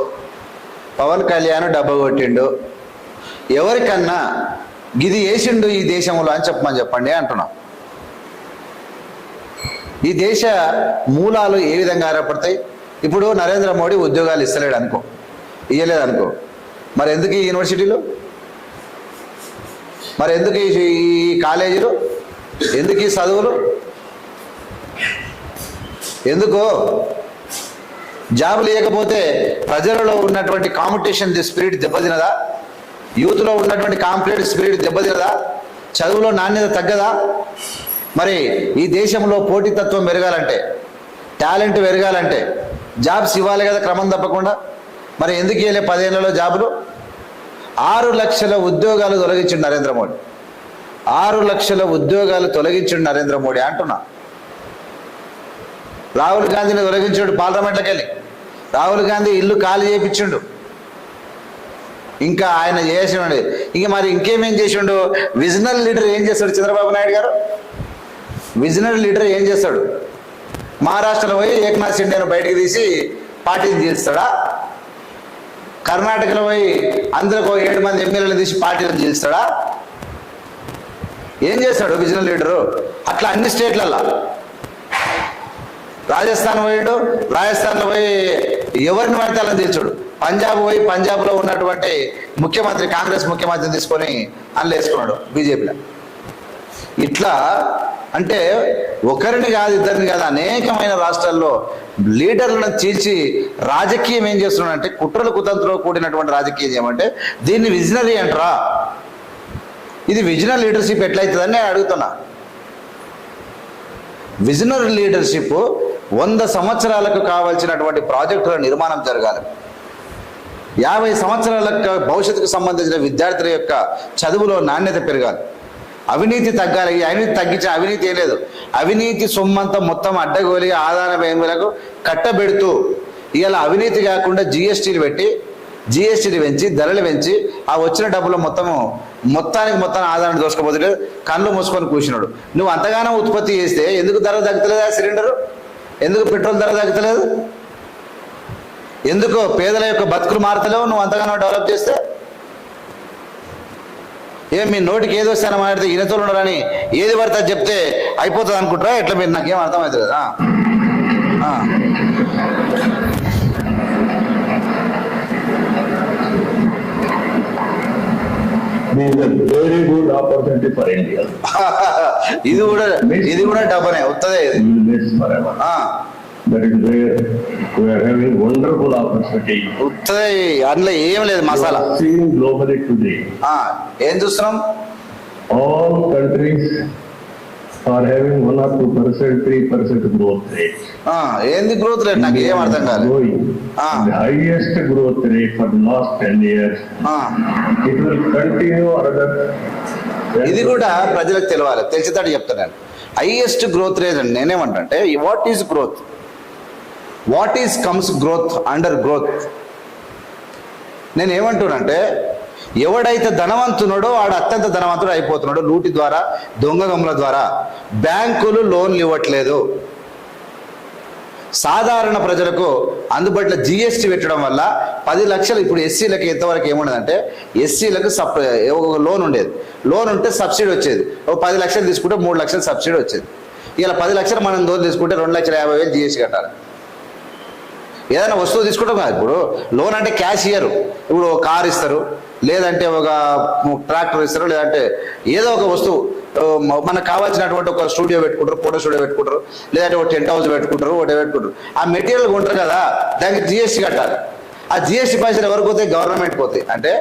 పవన్ కళ్యాణ్ డబ్బా కొట్టిండు. ఎవరికన్నా గిది వేసిండు ఈ దేశంలో అని చెప్పండి అంటున్నాం. ఈ దేశ మూలాలు ఏ విధంగా ఏర్పడతాయి? ఇప్పుడు నరేంద్ర మోడీ ఉద్యోగాలు ఇస్తలేడు అనుకో, ఇయ్యలేదు అనుకో, మరి ఎందుకు ఈ యూనివర్సిటీలు, మరి ఎందుకు ఈ కాలేజీలు, ఎందుకు ఈ చదువులు, ఎందుకు జాబులు ఇవ్వకపోతే ప్రజలలో ఉన్నటువంటి కాంపిటీషన్ స్పిరిట్ దెబ్బతినదా? యూత్లో ఉన్నటువంటి కాంపిటేటివ్ స్పిరిట్ దెబ్బతినదా? చదువులో నాణ్యత తగ్గదా? మరి ఈ దేశంలో పోటీతత్వం పెరగాలంటే, టాలెంట్ పెరగాలంటే జాబ్స్ ఇవ్వాలి కదా క్రమం తప్పకుండా. మరి ఎందుకు ఇవ్వలే 10 ఏళ్లలో జాబులు? 6 లక్షల ఉద్యోగాలు తొలగించిండు నరేంద్ర మోడీ. 6 లక్షల ఉద్యోగాలు తొలగించిండు నరేంద్ర మోడీ అంటున్నా. రాహుల్ గాంధీని తొలగించాడు పార్లమెంట్లోకి వెళ్ళి. రాహుల్ గాంధీ ఇల్లు ఖాళీ చేయించిండు. ఇంకా ఆయన చేసిండు. ఇంక మరి ఇంకేమేం చేసిండు? విజనరీ లీడర్ ఏం చేస్తాడు చంద్రబాబు నాయుడు గారు? విజనరీ లీడర్ ఏం చేస్తాడు? మహారాష్ట్రలో పోయి ఏక్నాథ్ షిండేను బయటకు తీసి పార్టీని తీస్తాడా? కర్ణాటకలో పోయి అందులో 7 మంది ఎమ్మెల్యేలు తీసి పార్టీలను తీస్తాడా? ఏం చేస్తాడు విజనరీ లీడరు? అట్లా అన్ని స్టేట్లలో. రాజస్థాన్ పోయాడు, రాజస్థాన్లో పోయి ఎవరిని పడితే అలా తీర్చాడు. పంజాబ్ పోయి పంజాబ్లో ఉన్నటువంటి ముఖ్యమంత్రి, కాంగ్రెస్ ముఖ్యమంత్రిని తీసుకొని అందులో వేసుకున్నాడు బీజేపీలో. ఇట్లా అంటే ఒకరిని కాదు, ఇద్దరిని కాదు, అనేకమైన రాష్ట్రాల్లో లీడర్లను చీల్చి రాజకీయం ఏం చేస్తున్నాడంటే, కుట్రలు కుతంత్రంలో కూడినటువంటి రాజకీయం చేయమంటే దీన్ని విజనరీ అంటారా? ఇది విజనరీ లీడర్షిప్ ఎట్లయితుందని నేను అడుగుతున్నా. విజనరీ లీడర్షిప్ 100 సంవత్సరాలకు కావాల్సినటువంటి ప్రాజెక్టుల నిర్మాణం జరగాలి. 50 సంవత్సరాలకు భవిష్యత్తుకు సంబంధించిన విద్యార్థుల యొక్క చదువులో నాణ్యత పెరగాలి. అవినీతి తగ్గాలి. అవినీతి తగ్గించే అవినీతి ఏం లేదు. అవినీతి సొమ్మంతా మొత్తం అడ్డగోలి ఆదాయ వ్యయములకు కట్టబెడుతూ ఇవాళ అవినీతి కాకుండా జిఎస్టీలు పెట్టి జిఎస్టీలు పెంచి ధరలు పెంచి ఆ వచ్చిన డబ్బులు మొత్తానికి ఆదాయాన్ని దోసుకపోతే కళ్ళు మూసుకొని కూర్చున్నాడు. నువ్వు అంతగానో ఉత్పత్తి చేస్తే ఎందుకు ధర తగ్గుతలేదా సిలిండరు? ఎందుకు పెట్రోల్ ధర తగ్గుతలేదు? ఎందుకు పేదల యొక్క బతుకులు మారతలేవు నువ్వు అంతగానో డెవలప్ చేస్తే? మీ నోటికి ఏదో వస్తానో మాట్లాడితే ఈయనతో ఉండరని ఏది పడితే అది చెప్తే అయిపోతుంది అనుకుంటారా? ఎట్లా మీరు నాకేం అర్థమవుతుంది కదా. Very good opportunity for India. ఇది కూడా డబ్బనే వస్తుంది. That is where we are having wonderful opportunity. అందులో ఏం లేదు మసాలా. Seeing globally today. ఏం చూస్తున్నాం? All countries are having 1 or 2%, 3% growth rate. ఏంది గ్రోత్ రేట్? నాకు ఏం అర్థం కాదు. The highest growth rate for the last 10 years. It will continue another. ఇది కూడా ప్రజలకు తెలియాలి, తెలిసేటట్టు చెప్తాను. హైయెస్ట్ గ్రోత్ రేట్ అని నేనేమంటే what is growth? What is comes growth under growth? నేను ఏమంటున్నానంటే ఎవడైతే ధనవంతున్నాడో వాడు అత్యంత ధనవంతుడు అయిపోతున్నాడు. లూటి ద్వారా, దొంగల ద్వారా. బ్యాంకులు లోన్లు ఇవ్వట్లేదు. సాధారణ ప్రజలకు అందుబాటులో జిఎస్టీ పెట్టడం వల్ల 10 లక్షలు ఇప్పుడు ఎస్సీలకు ఎంతవరకు ఏముండదంటే ఎస్సీలకు లోన్ ఉండేది. లోన్ ఉంటే సబ్సిడీ వచ్చేది. 10 లక్షలు తీసుకుంటే 3 లక్షలు సబ్సిడీ వచ్చేది. ఇలా 10 లక్షలు మనం లోన్ తీసుకుంటే 2,50,000 జిఎస్టీ కట్టాలి. ఏదైనా వస్తువు తీసుకుంటాం కదా. ఇప్పుడు లోన్ అంటే క్యాష్ ఇయ్యరు. ఇప్పుడు కార్ ఇస్తారు, లేదంటే ఒక ట్రాక్టర్ ఇస్తారు, లేదంటే ఏదో ఒక వస్తువు మనకు కావాల్సినటువంటి ఒక స్టూడియో పెట్టుకుంటారు, ఫోటో స్టూడియో పెట్టుకుంటారు, లేదంటే ఒక టెంట్ హౌస్ పెట్టుకుంటారు, ఒకటి పెట్టుకుంటారు. ఆ మెటీరియల్ కొంటారు కదా, దానికి జిఎస్టీ కట్టాలి. ఆ జిఎస్టీ పైసలు ఎవరికి పోతాయి? గవర్నమెంట్ పోతాయి. అంటే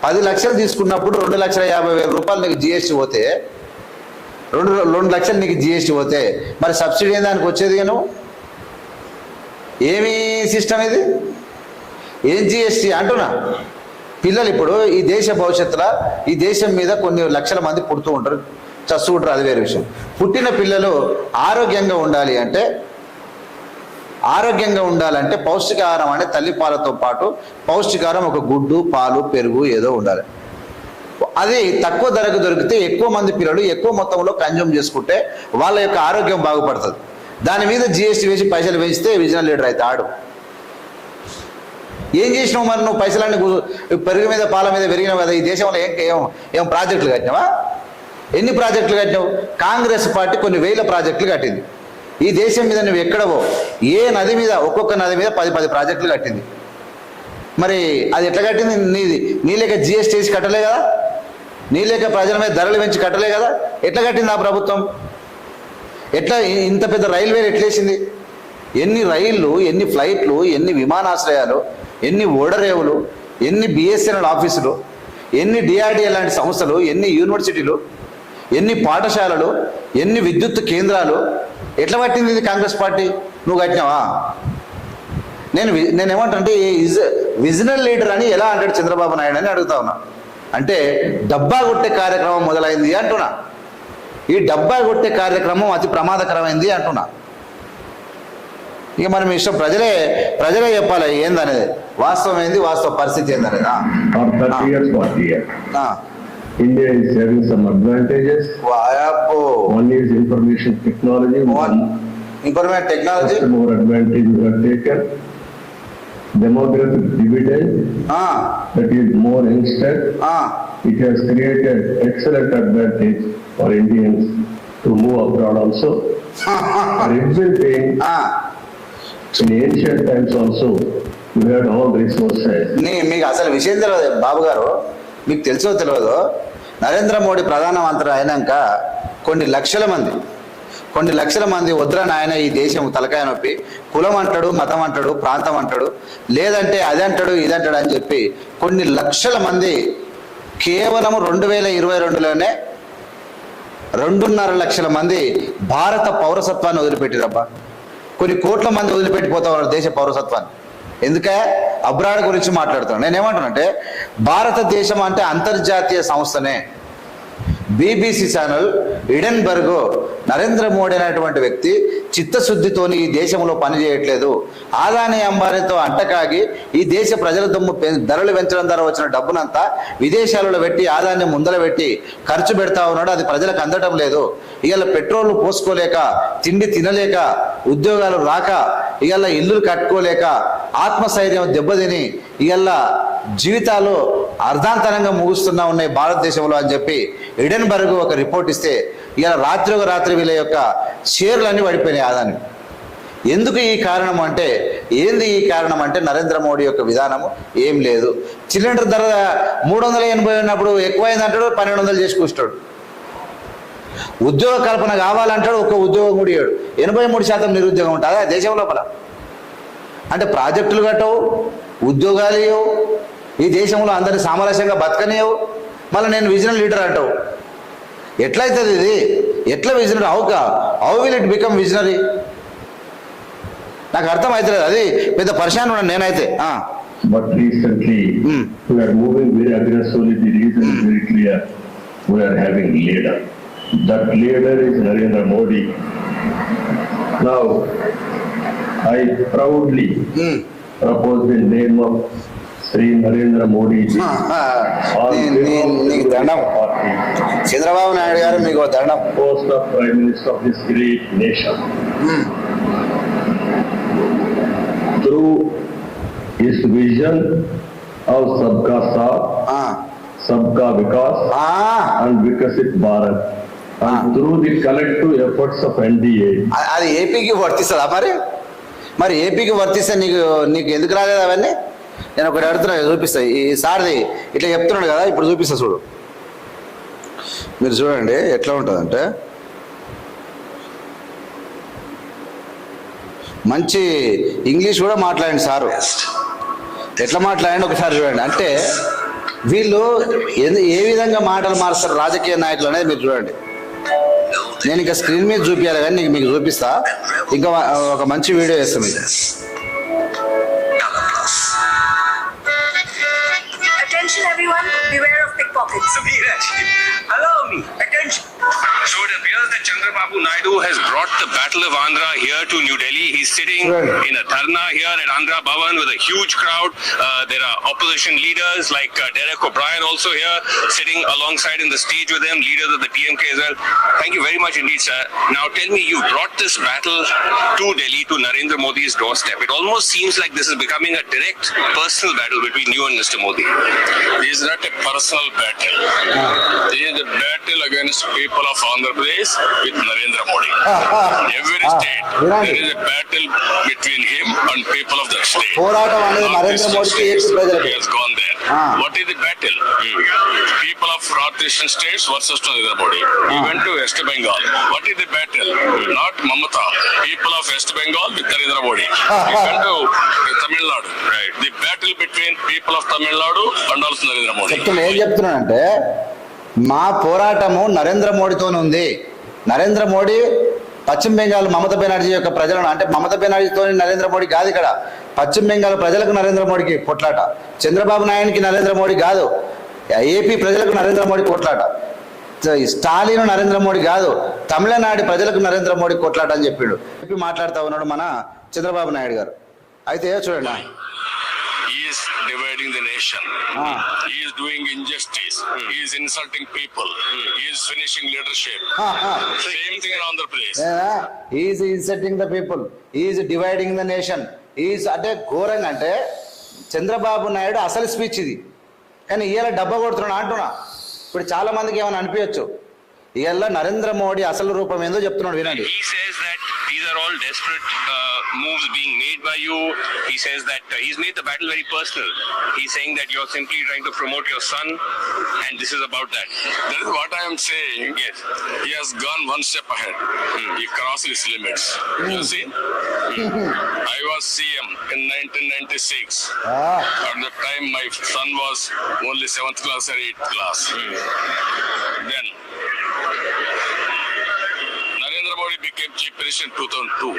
10 లక్షలు తీసుకున్నప్పుడు 2,50,000 రూపాయలు నీకు జిఎస్టీ పోతే 2 లక్షలు నీకు జిఎస్టీ పోతే మరి సబ్సిడీ దానికి వచ్చేది? నువ్వు ఏమి సిస్టమ్ ఇది? ఏం జిఎస్టీ అంటున్నా? పిల్లలు ఇప్పుడు ఈ దేశ భవిష్యత్తులో ఈ దేశం మీద కొన్ని లక్షల మంది పుడుతూ ఉంటారు, చస్తూ ఉంటారు, అది వేరే విషయం. పుట్టిన పిల్లలు ఆరోగ్యంగా ఉండాలంటే పౌష్టికాహారం అంటే తల్లి పాలతో పాటు పౌష్టికాహారం ఒక గుడ్డు, పాలు, పెరుగు ఏదో ఉండాలి. అది తక్కువ ధరకు దొరికితే ఎక్కువ మంది పిల్లలు ఎక్కువ మొత్తంలో కన్జ్యూమ్ చేసుకుంటే వాళ్ళ యొక్క ఆరోగ్యం బాగుపడుతుంది. దాని మీద జిఎస్టీ వేసి పైసలు వేస్తే విజనల్ లీడర్ అయితే ఆడు. ఏం చేసినావు మరి? నువ్వు పైసలన్నీ పెరుగు మీద, పాల మీద పెరిగినావు కదా. ఈ దేశంలో ఏం ప్రాజెక్టులు కట్టినావా? ఎన్ని ప్రాజెక్టులు కట్టినావు? కాంగ్రెస్ పార్టీ కొన్ని 1000 ప్రాజెక్టులు కట్టింది. ఈ దేశం మీద నువ్వు ఎక్కడవో ఏ నది మీద, ఒక్కొక్క నది మీద 10 ప్రాజెక్టులు కట్టింది. మరి అది ఎట్లా కట్టింది? నీ లేక జిఎస్టీ వేసి కట్టలే కదా, నీ లేక ప్రజల మీద ధరలు పెంచి కట్టలే కదా. ఎట్లా కట్టింది ఆ ప్రభుత్వం? ఎట్లా ఇంత పెద్ద రైల్వేలు ఎట్లేసింది? ఎన్ని రైళ్ళు, ఎన్ని ఫ్లైట్లు, ఎన్ని విమానాశ్రయాలు, ఎన్ని ఓడరేవులు, ఎన్ని బిఎస్ఎన్ఎల్ ఆఫీసులు, ఎన్ని డిఆర్డిఏ లాంటి సంస్థలు, ఎన్ని యూనివర్సిటీలు, ఎన్ని పాఠశాలలు, ఎన్ని విద్యుత్ కేంద్రాలు. ఎట్లా పట్టింది ఇది కాంగ్రెస్ పార్టీ? నువ్వు కట్టినావా? నేనేమంటే విజనల్ లీడర్ అని ఎలా అంటాడు చంద్రబాబు నాయుడు అని అడుగుతా ఉన్నా. అంటే డబ్బా కొట్టే కార్యక్రమం మొదలైంది అంటున్నా. ఈ డబ్బా కొట్టే కార్యక్రమం అతి ప్రమాదకరమైంది అంటున్నా. ఇక మనం ఇష్టం ప్రజలే చెప్పాలి ఏందనేది, వాస్తవం ఏంది, వాస్తవ పరిస్థితి ఏందనేది. India is having some advantages. One is information technology. Information technology. More advantage we have taken. Demographic dividend. That is more instant. It has created excellent advantage for Indians to move abroad also. For everything. In ancient times also, we had all resources. మీకు అసలు విషయం తెలియదు బాబు గారు, మీకు తెలుసో తెలియదు, నరేంద్ర మోడీ ప్రధానమంత్రి అయినాక కొన్ని లక్షల మంది వద్రా నాయన ఈ దేశం తలకాయ నొప్పి, కులం అంటాడు, మతం అంటాడు, ప్రాంతం అంటాడు, లేదంటే అది అంటాడు, ఇది అంటాడు అని చెప్పి కొన్ని లక్షల మంది కేవలం 2022లోనే 2.5 లక్షల మంది భారత పౌరసత్వాన్ని వదిలిపెట్టిరబ్బా. కొన్ని కోట్ల మంది వదిలిపెట్టిపోతా ఉన్నారు దేశ పౌరసత్వాన్ని. ఎందుకే? అబ్రాడ్ గురించి మాట్లాడుతున్నాను. నేనేమంటున్నానంటే భారతదేశం అంటే అంతర్జాతీయ సంస్థనే. BBC channel Edinburgh Narendra Modi అనేటువంటి వ్యక్తి చిత్తశుద్ధితోని ఈ దేశంలో పనిచేయట్లేదు, ఆదాని అంబానీతో అంటకాగి ఈ దేశ ప్రజల దుమ్ము ధరలు పెంచడం ద్వారా వచ్చిన డబ్బునంతా విదేశాలలో పెట్టి ఆదాన్ని ముందర పెట్టి ఖర్చు పెడతా ఉన్నాడు. అది ప్రజలకు అందటం లేదు. ఇవాళ పెట్రోల్ పోసుకోలేక, తిండి తినలేక, ఉద్యోగాలు రాక, ఇవాళ ఇల్లులు కట్టుకోలేక, ఆత్మస్థైర్యం దెబ్బతిని ఇవాళ జీవితాలు అర్ధాంతరంగా ముగుస్తున్నా ఉన్నాయి భారతదేశంలో అని చెప్పి ఎడెన్బర్గ్ ఒక రిపోర్ట్ ఇస్తే ఇలా రాత్రి వీళ్ళ యొక్క షేర్లన్నీ పడిపోయినాయి ఆదాని. ఎందుకు ఈ కారణం అంటే ఏంది? ఈ కారణం అంటే నరేంద్ర మోడీ యొక్క విధానము ఏం లేదు. సిలిండర్ ధర 380 ఉన్నప్పుడు ఎక్కువైందంటాడు, 1200 చేసి కూర్చుంటాడు. ఉద్యోగ కల్పన కావాలంటాడు, ఒక్క ఉద్యోగం కూడా ఇయ్యాడు. 83% నిరుద్యోగం ఉంటుందా దేశం లోపల? అంటే ప్రాజెక్టులు కట్టవు, ఉద్యోగాలు ఇవ్వవు, ఈ దేశంలో అందరినీ సామరస్యంగా బతకనివ్వవు. మళ్ళీ నేను విజనల్ లీడర్ అంటావు. ఎట్లయితుంది ఇది? ఎట్లా visionary? How will it become visionary? నాకు అర్థం అవుతలేదు. అది పెద్ద పరిశాన్ ఉన్నాను నేనైతే. But recently we are moving very aggressively. The reason is very clear. We are having leader. That leader is Narendra Modi. Now I proudly propose the name of Sri Narendra Modi ji. Chandrababu Naidu గారు మీకు దండం. Post of Prime Minister of this great nation. Through his vision of Sabka Saath, Sabka Vikas and Vikasit Bharat, and through the collective efforts of NDA. అది ఏపీకి వర్తిస్తుందా? మరి ఏపీకి వర్తిస్తే నీకు ఎందుకు రాలేదు అవన్నీ? నేను ఒకటి అడుగుతున్నా, చూపిస్తా. ఈ సార్ది ఇట్లా చెప్తున్నాడు కదా, ఇప్పుడు చూపిస్తా చూడు. మీరు చూడండి ఎట్లా ఉంటుందంటే, మంచి ఇంగ్లీష్ కూడా మాట్లాడండి సారు. ఎట్లా మాట్లాడండి ఒకసారి చూడండి. అంటే వీళ్ళు ఏ విధంగా మాటలు మారుస్తారు రాజకీయ నాయకులు అనేది మీరు చూడండి. నేను ఇంకా స్క్రీన్ మీద చూపించాలి కానీ మీకు చూపిస్తా. ఇంకా ఒక మంచి వీడియో వేస్తాం మీకు. Attention everyone, beware of pickpockets. Allow me. Attention. So it appears that Chandrababu Naidu has brought the Battle of Andhra here to New Delhi. He's sitting in a dharna here at Andhra Bhavan with a huge crowd. There are opposition leaders like Derek O'Brien also here, sitting alongside in the stage with him, leaders of the TMK as well. Thank you very much indeed, sir. Now tell me, you brought this battle to Delhi, to Narendra Modi's doorstep. It almost seems like this is becoming a direct personal battle between you and Mr. Modi. This is not a personal battle. This is a battle against people of Andhra Pradesh with Narendra Modi. Every state there is a battle between him and people of that state. పోరాటం అనేది నరేంద్ర మోడీకి AP ప్రజలకు. He has gone there. What is the battle? People of northeastern states versus Narendra Modi. He went to West Bengal. What is the battle? Not Mamata. People of West Bengal with Narendra Modi. He went to Tamil Nadu. Right. The battle between people of Tamil Nadu and also Narendra Modi. చెప్తున్నా ఏం చెప్తున్నానంటే, మా పోరాటము నరేంద్ర మోడీతోనే ఉంది. నరేంద్ర మోడీ పశ్చిమ బెంగాల్ మమతా బెనర్జీ యొక్క ప్రజలను, అంటే మమతా బెనర్జీతో నరేంద్ర మోడీ కాదు ఇక్కడ, పశ్చిమ బెంగాల్ ప్రజలకు నరేంద్ర మోడీకి కొట్లాట. చంద్రబాబు నాయుడికి నరేంద్ర మోడీ కాదు, ఏపీ ప్రజలకు నరేంద్ర మోడీ కొట్లాట. స్టాలిన్ నరేంద్ర మోడీ కాదు, తమిళనాడు ప్రజలకు నరేంద్ర మోడీ కొట్లాట అని చెప్పిండు. చెప్పి మాట్లాడుతూ ఉన్నాడు మన చంద్రబాబు నాయుడు గారు. అయితే చూడండి, He is dividing the nation. He is doing injustice. He is insulting people. He is finishing leadership. Same thing in Andhra Pradesh. He is insulting the people. He is dividing the nation. He is అంటే ఘోరంగా, అంటే చంద్రబాబు నాయుడు అసలు speech ఇది, కానీ ఇవాళ డబ్బా కొడుతున్నాడు అంటున్నా. ఇప్పుడు చాలా మందికి ఏమైనా అనిపించచ్చు, ఇవాళ నరేంద్ర మోడీ అసలు రూపం ఏందో చెప్తున్నాడు, వినండి. He says that these are all desperate moves being made by you. He says that he's made the battle very personal. He's saying that you're simply trying to promote your son, and this is about that. That is what I am saying. Yes. He has gone one step ahead. He crossed his limits. You see? I was CM in 1996. At the time, my son was only 7th class or 8th class. Then, Narendra Modi became Chief Minister in 2002.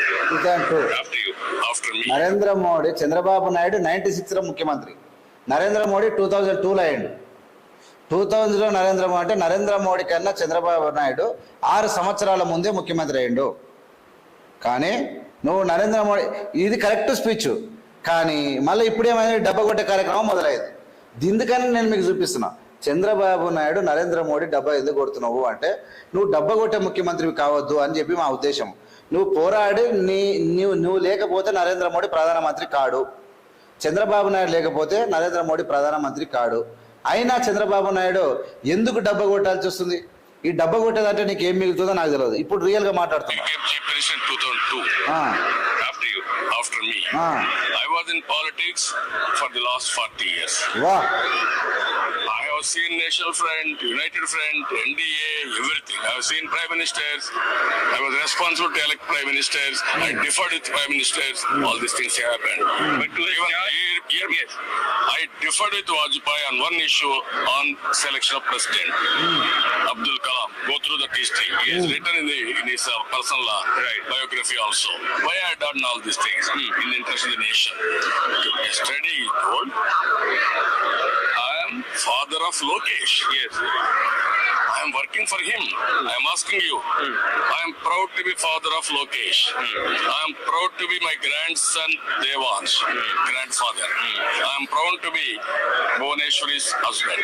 After me. Narendra Modi, Chandrababu Naidu 96లో ముఖ్యమంత్రి, నరేంద్ర మోడీ 2002లో అయ్యిండు. 2000లో నరేంద్ర మోడీ అంటే నరేంద్ర మోడీ కన్నా చంద్రబాబు నాయుడు 6 సంవత్సరాల ముందే ముఖ్యమంత్రి అయ్యిండు. కానీ నువ్వు నరేంద్ర మోడీ ఇది కరెక్ట్ స్పీచ్, కానీ మళ్ళీ ఇప్పుడేమైనా డబ్బా కొట్టే కార్యక్రమం మొదలైంది. దీనికని నేను మీకు చూపిస్తున్నా. చంద్రబాబు నాయుడు నరేంద్ర మోడీ డబ్బా ఎందుకు కొడుతున్నావు అంటే నువ్వు డబ్బా కొట్టే ముఖ్యమంత్రివి కావద్దు అని చెప్పి మా ఉద్దేశం. నువ్వు పోరాడి నువ్వు లేకపోతే నరేంద్ర మోడీ ప్రధానమంత్రి కాడు, చంద్రబాబు నాయుడు లేకపోతే నరేంద్ర మోడీ ప్రధానమంత్రి కాడు. అయినా చంద్రబాబు నాయుడు ఎందుకు డబ్బా కొట్టాల్సి వస్తుంది? ఈ డబ్బా కొట్టేదంటే నీకు ఏం మిగులుతుందో నాకు తెలియదు. ఇప్పుడు రియల్ గా మాట్లాడుతున్నా. After me, I was in politics for the last 40 years. Wow. I have seen National Front, United Front, NDA, everything. I have seen prime ministers. I was responsible to elect prime ministers. I differed with prime ministers. All these things happened. But to yes, I differed with Vajpayee on one issue on selection of president. Abdul Kalam. Go through that history. He has written in his personal biography also. Why I had done all these things in the interest of the nation. Yesterday he told, I am father of Lokesh. Yes. I am working for him. I am asking you. I am proud to be father of Lokesh. I am proud to be my grandson Devansh, grandfather. I am proud to be Bhuvaneshwari's husband.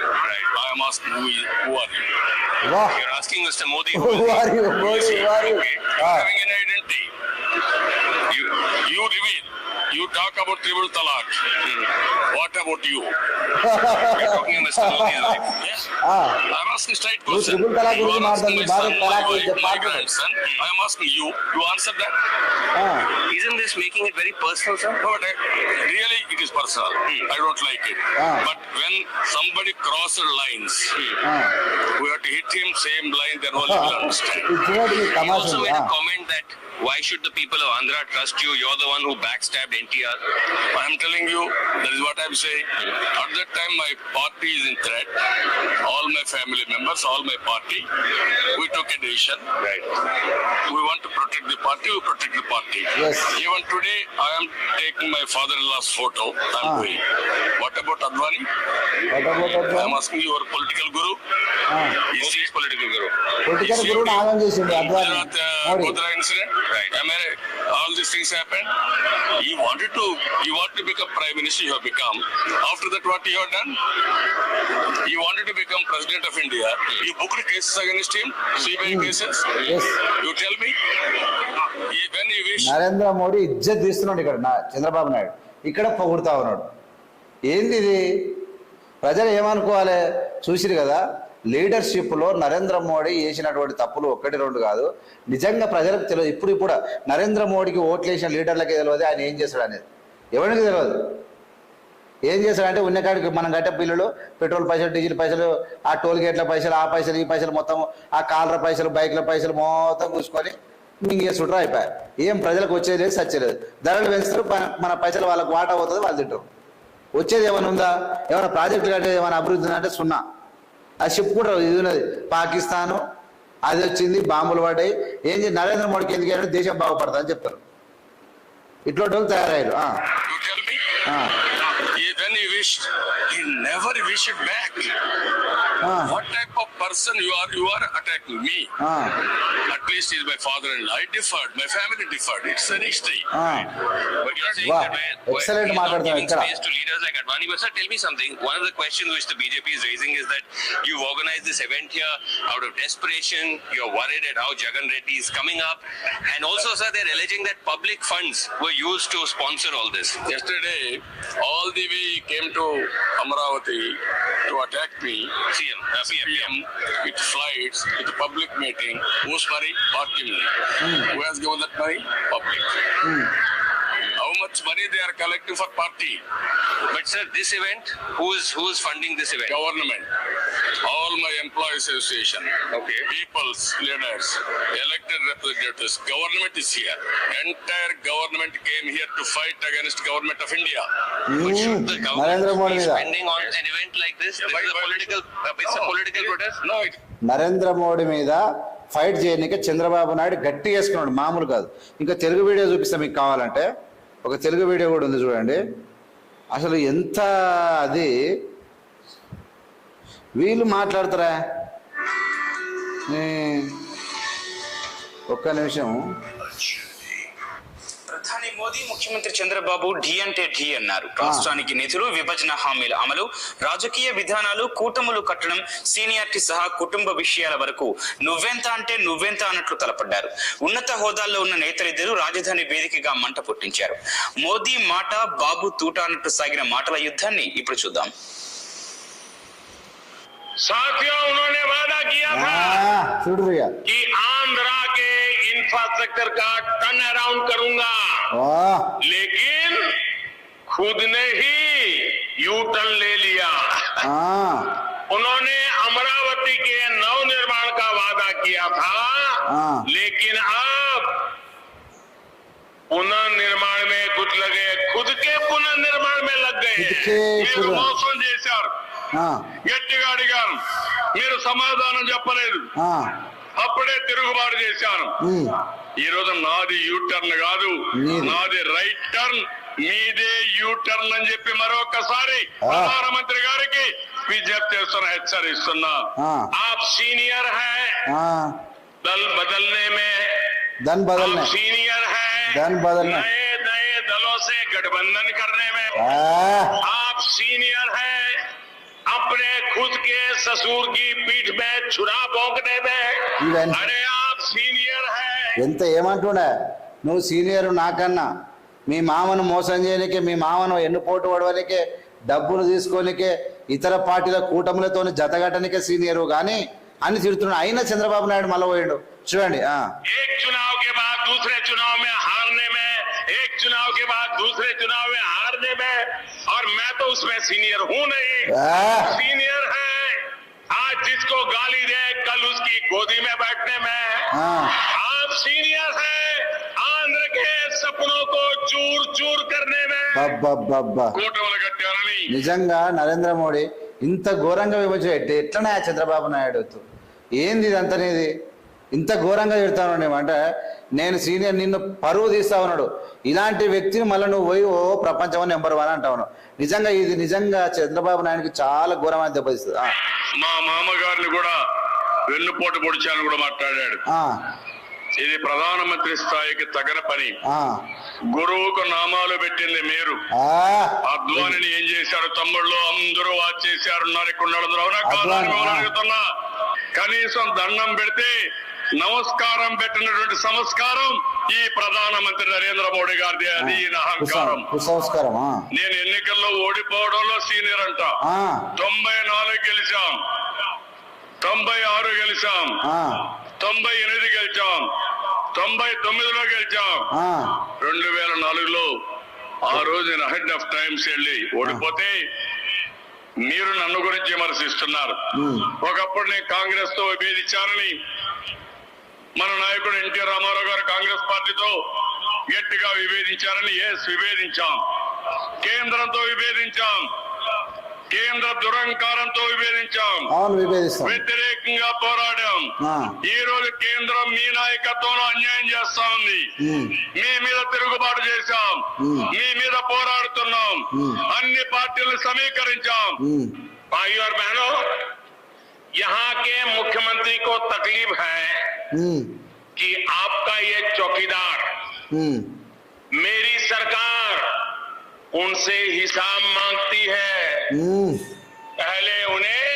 I am asking who are you? Wow. You are asking Mr. Modi Who are you? Modi, who are you? Okay. Having an identity. You reveal. You talk about triple talaq. What about you? You're talking Mr. Modi's life. Yes. I'm asking straight question. triple talaq You guరించి are asking my son, మాట్లాడుతుంది. my Bharat wife, talaq my గురించి grandson. I am asking you. You answer that. Isn't this making it very personal, sir? No, but really it is personal. I don't like it. But when somebody crosses lines, we have to hit him same line, then only will understand. You also made a comment that why should the people of Andhra trust you? You're the one who backstabbed NTR. I am telling you, that is what I am saying. At that time, my party is in threat. All my family members, all my party, we took a decision. Right. We want to protect the party, we protect the party. Yes. Even today, I am taking my father-in-law's photo. I am going. What about Advani? I am asking you, your political guru? Is he political guru? Political గురువుని ఆగం చేసిండు Advani Modi. Gujarat incident? Right. All these things happened. You want to become prime minister, you have become. After that, what you have done? You wanted to become president of India. You booked cases against him, CBI cases. Yes. You tell me. When you wish. Narendra Modi ఇజ్జత్ తీస్తున్నాడు ఇక్కడ చంద్రబాబు నాయుడు, ఇక్కడ పొగుడుతా ఉన్నాడు. ఏంది ఇది? ప్రజలు ఏమనుకోవాలి? చూసిరు కదా, లీడర్షిప్లో నరేంద్ర మోడీ చేసినటువంటి తప్పులు 1-2 కాదు. నిజంగా ప్రజలకు తెలియదు. ఇప్పుడు నరేంద్ర మోడీకి ఓట్లు వేసిన లీడర్లకే తెలియదు ఆయన ఏం చేస్తాడు అనేది. ఎవరికి తెలియదు. ఏం చేస్తాడంటే ఉన్నకాడికి మనం కట్టే బిల్లులు, పెట్రోల్ పైసలు, డీజిల్ పైసలు, ఆ టోల్ గేట్ల పైసలు, ఆ పైసలు, ఈ పైసలు మొత్తం, ఆ కార్ల పైసలు, బైక్ల పైసలు మొత్తం కూసుకొని మింగేసుకుంటారు. అయిపోయాయి. ఏం ప్రజలకు వచ్చేది లేదు, సచ్చేది. ధరలు పెంచుతారు, మన పైసలు వాళ్ళకి వాటా అవుతుంది, వాళ్ళు తింటారు. వచ్చేది ఏమైనా ఉందా? ఏమైనా ప్రాజెక్టులు కట్టేది ఏమైనా అభివృద్ధి ఉందంటే సున్నా. అది చెప్పుకుంటారు. ఇది ఉన్నది పాకిస్తాను, అది వచ్చింది, బాంబులు పడ్డాయి. ఏం నరేంద్ర మోడీకి ఎందుకంటే దేశం బాగుపడతా అని చెప్తారు. ఇట్లాంటి వాళ్ళు తయారయ్యారు. When he wished, he never wished back. What type of person you are attacking me? At least he's my father-in-law. I differed. My family differed. It's an history. But you're saying that excellent he's not giving matter. space to leaders like Advani. But sir, tell me something. One of the questions which the BJP is raising is that you've organized this event here out of desperation. You're worried at how Jagan Reddy is coming up. And also, sir, they're alleging that public funds were used to sponsor all this. Yesterday, all the way came to Amravati to attack me. PM with flights, with public meeting. Whose money? Party money. Who has given that money? Public. How much money they are collecting for party? But sir, this event, who's funding this event? Government. All my employee association. Okay. People's leaders, elected representatives. Government is here. Entire government came here to fight against government of India. But should the Narendra government Modi be da. spending on an event like this? This is a political, it's a political protest? No, Narendra Modi మీద fight చేయడానికి చంద్రబాబు నాయుడు గట్టి చేసుకున్నాడు, మామూలు కాదు. ఇంకా Telugu video చూపిస్తా మీకు కావాలంటే. ఒక తెలుగు వీడియో కూడా ఉంది చూడండి. అసలు ఎంత అది వీళ్ళు మాట్లాడతారా? ఒక్క నిమిషం. ప్రధాని మోదీ ముఖ్యమంత్రి చంద్రబాబు ఢీ అంటే ఢీ అన్నారు. రాష్ట్రానికి నిధులు, విభజన హామీల అమలు, రాజకీయ విధానాలు, కూటములు కట్టడం, సీనియారిటీ సహా కుటుంబ విషయాల వరకు నువ్వెంత అంటే నువ్వెంత అన్నట్లు తలపడ్డారు. ఉన్నత హోదాల్లో ఉన్న నేతలిద్దరూ రాజధాని వేదికగా మంట పుట్టించారు. మోదీ మాట, బాబు తూట అన్నట్టు సాగిన మాటల యుద్ధాన్ని ఇప్పుడు చూద్దాం. साथियों, उन्होंने वादा किया था कि आंध्रा के इंफ्रास्ट्रक्चर का टर्न अराउंड करूंगा, लेकिन खुद ने ही यू टर्न ले लिया। उन्होंने अमरावती के नवनिर्माण का वादा किया था, लेकिन अब पुनर्निर्माण में कुछ लगे, खुद के पुनर्निर्माण में लग गए। मौसम जैसा గట్టిగా అడిగాను, మీరు సమాధానం చెప్పలేదు. అప్పుడే తిరుగుబాటు చేశాను. ఈ రోజు నాది యూ టర్న్ కాదు, నాది రైట్ టర్న్, మీదే యూ టర్న్ అని చెప్పి మరొకసారి ప్రధానమంత్రి గారికి విజ్ఞప్తి చేస్తున్నా, హెచ్చరిస్తున్నా. आप सीनियर है दल बदलने में, आप सीनियर है नए नए दलों से गठबंधन करने में, आप सीनियर है अपने खुद के ससुर की पीठ में छुरा भोंकने में। अरे आप सीनियर है. ఎంత ఏమంటున్నా, నువ్వు సీనియర్ నాకన్నా, మీ మామను మోసం చేయనికే, మీ మామను ఎన్నుపోటు పడవనికే, డబ్బులు తీసుకోనికే, ఇతర పార్టీల కూటములతో జతగట్టనికే సీనియరు కానీ అని తిడుతున్నాడు. అయినా చంద్రబాబు నాయుడు మళ్ళీ పోయాడు. చూడండి. एक चुनाव के बाद दूसरे चुनाव में हारने में, एक चुनाव के बाद दूसरे चुनाव में हारने में, और मैं तो उसमें सीनियर हूं नहीं, सीनियर है। आज जिसको गाली दे कल उसकी गोदी में बैठने में, आप सीनियर है आंध्र के सपनों को चूर चूर करने में। కూటములు కట్టారని నిజంగా నరేంద్ర మోడీ ఇంత ఘోరంగా విభజన ఎట్లనే చంద్రబాబు నాయుడు ఏంది ఇదంతనేది ఇంత ఘోరంగా చెప్తాను అంటే, నేను సీనియర్, నిన్ను పరువు తీస్తా ఉన్నాడు. ఇలాంటి వ్యక్తిని మళ్ళీ నువ్వు పోయి ప్రపంచం నెంబర్ 1 అంటా ఉన్నావు. నిజంగా ఇది నిజంగా చంద్రబాబు నాయుడుకి చాలా ఘోరమైన దెబ్బతీస్తుంది. మా మామగారిని కూడా వెన్నుపోటు పొడిచాను కూడా మాట్లాడాడు. ఇది ప్రధానమంత్రి స్థాయికి తగిన పని. గురువుకు నామాలు పెట్టింది మీరు. అద్వానిని ఏం చేశారు తమ్ముళ్ళు? అందరూ వాచ్ చేశారు. అడుగుతున్నా, కనీసం దండం పెడితే నమస్కారం పెట్టినటువంటి సంస్కారం ఈ ప్రధానమంత్రి నరేంద్ర మోడీ గారిది. అది అహంకారం. నేను ఎన్నికల్లో ఓడిపోవడంలో సీనియర్ అంట. 94 గెలిచాం, 96 గెలిచాం, 98 గెలిచాం, 99లో గెలిచాం, 2004లో ఆ రోజు నేను అహెడ్ ఆఫ్ టైమ్స్ వెళ్ళి ఓడిపోతే మీరు నన్ను గురించి విమర్శిస్తున్నారు. ఒకప్పుడు నేను కాంగ్రెస్ తో విభేదించానని మన నాయకుడు ఎన్టీ రామారావు గారు కాంగ్రెస్ పార్టీతో గట్టిగా విభేదించారని. విభేదించాం, కేంద్రంతో విభేదించాం, కేంద్ర దురంకారంతో విభేదించాం, వ్యతిరేకంగా పోరాడాం. ఈ రోజు కేంద్రం మీ నాయకత్వంలో అన్యాయం చేస్తా ఉంది. మీ మీద తిరుగుబాటు చేశాం, మీ మీద పోరాడుతున్నాం, అన్ని పార్టీలను సమీకరించాం. भाइयों और बहनों, यहाँ के मुख्यमंत्री को तकलीफ है कि आपका ये चौकीदार, मेरी सरकार उनसे हिसाब मांगती है। पहले उन्हें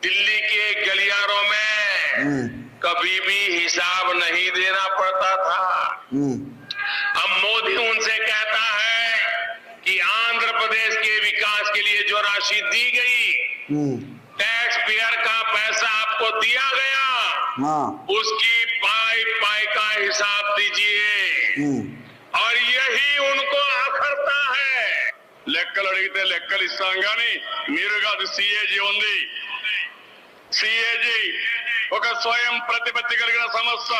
दिल्ली के गलियारों में कभी भी हिसाब नहीं देना पड़ता था। अब मोदी उनसे कहता है कि आंध्र प्रदेश के विकास के लिए जो राशि दी गई, टैक्स पेयर का पैसा आपको दिया गया, उसकी पाई पाई का हिसाब दीजिए। और यही उनको आखरता है। లెక్కలు అడిగితే లెక్కలు ఇస్తాం కానీ మీరు కాదు, సిఏజీ ఉంది. సిఏజీ ఒక స్వయం ప్రతిపత్తి కలిగిన సంస్థ.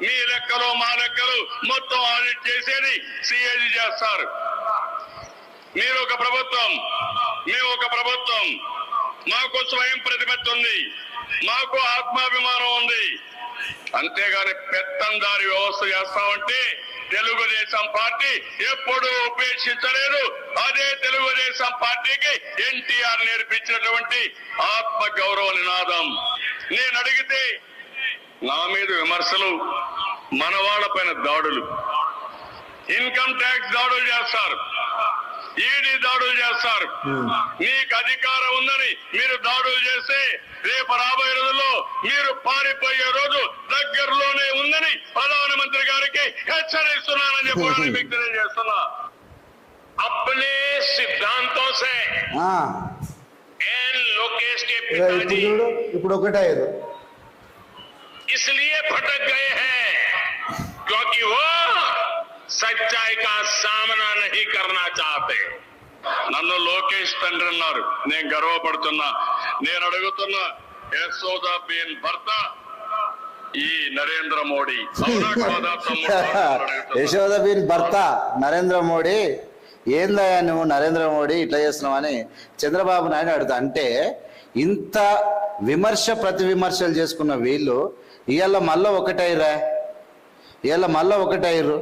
మీ లెక్కలు మా లెక్కలు మొత్తం ఆడిట్ చేసేది సిఏజీ చేస్తారు. మీరు ఒక ప్రభుత్వం, మేము ఒక ప్రభుత్వం. మాకు స్వయం ప్రతిపత్తి ఉంది, మాకు ఆత్మాభిమానం ఉంది. అంతేగాని పెత్తందారి వ్యవస్థ చేస్తామంటే తెలుగుదేశం తెలుగుదేశం పార్టీ ఎప్పుడూ ఉపేక్షించలేదు. అదే తెలుగుదేశం పార్టీకి ఎన్టీఆర్ నేర్పించినటువంటి ఆత్మ గౌరవ నినాదం. నేను అడిగితే నా మీద విమర్శలు, మన వాళ్ళపైన దాడులు, ఇన్కమ్ ట్యాక్స్ దాడులు చేస్తారు, ఈడీ దాడులు చేస్తారు. మీకు అధికారం ఉందని మీరు దాడులు చేస్తే రేపు రాబోయే రోజుల్లో మీరు పారిపోయే రోజు దగ్గరలోనే ఉందని ప్రధానమంత్రి గారికి హెచ్చరిస్తున్నానని చెప్పి మీకు తెలియజేస్తున్నా. अपने सिद्धांतों से एन लोकेश के पिताजी इसलिए भटक गए हैं क्योंकि वो सच्चाई का सामना नहीं करना चाहते. నన్ను లోకేష్ తండ్రి అన్నారు. నేను గర్వపడుతున్నా. నేను అడుగుతున్నా, యశోదా బేన్ భర్త ఈ నరేంద్ర మోడీ. యశోదాబీన్ భర్త నరేంద్ర మోడీ, ఏందయ్యా నువ్వు నరేంద్ర మోడీ ఇట్లా చేస్తున్నావు అని చంద్రబాబు నాయుడు అడుగుతా. అంటే ఇంత విమర్శ ప్రతి విమర్శలు చేసుకున్న వీళ్ళు ఇవాళ మళ్ళీ ఒకటయ్యారు.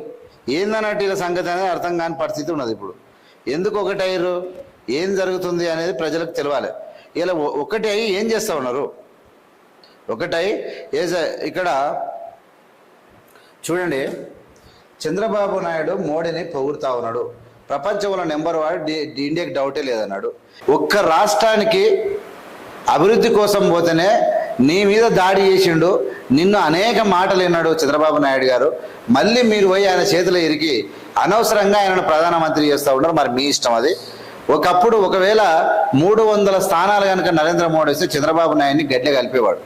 ఏందన్నట్టు ఇలా సంగతి అనేది అర్థం కాని పరిస్థితి ఉన్నది. ఇప్పుడు ఎందుకు ఒకటయ్యారు, ఏం జరుగుతుంది అనేది ప్రజలకు తెలియాలి. ఇలా ఒకటి అయ్యి ఏం చేస్తా ఉన్నారు? ఒకటై ఇక్కడ చూడండి, చంద్రబాబు నాయుడు మోడీని పొగుడుతా ఉన్నాడు. ప్రపంచంలో నెంబర్ 1, ఇండియాకి డౌటే లేదన్నాడు. ఒక్క రాష్ట్రానికి అభివృద్ధి కోసం పోతేనే నీ మీద దాడి చేసిండు, నిన్ను అనేక మాటలు విన్నాడు చంద్రబాబు నాయుడు గారు. మళ్ళీ మీరు పోయి ఆయన చేతిలో ఇరికి అనవసరంగా ఆయనను ప్రధానమంత్రి చేస్తూ ఉన్నారు. మరి మీ ఇష్టం అది. ఒకప్పుడు ఒకవేళ 300 స్థానాలు కనుక నరేంద్ర మోడీ వస్తే చంద్రబాబు నాయుడిని గడ్డ కలిపేవాడు.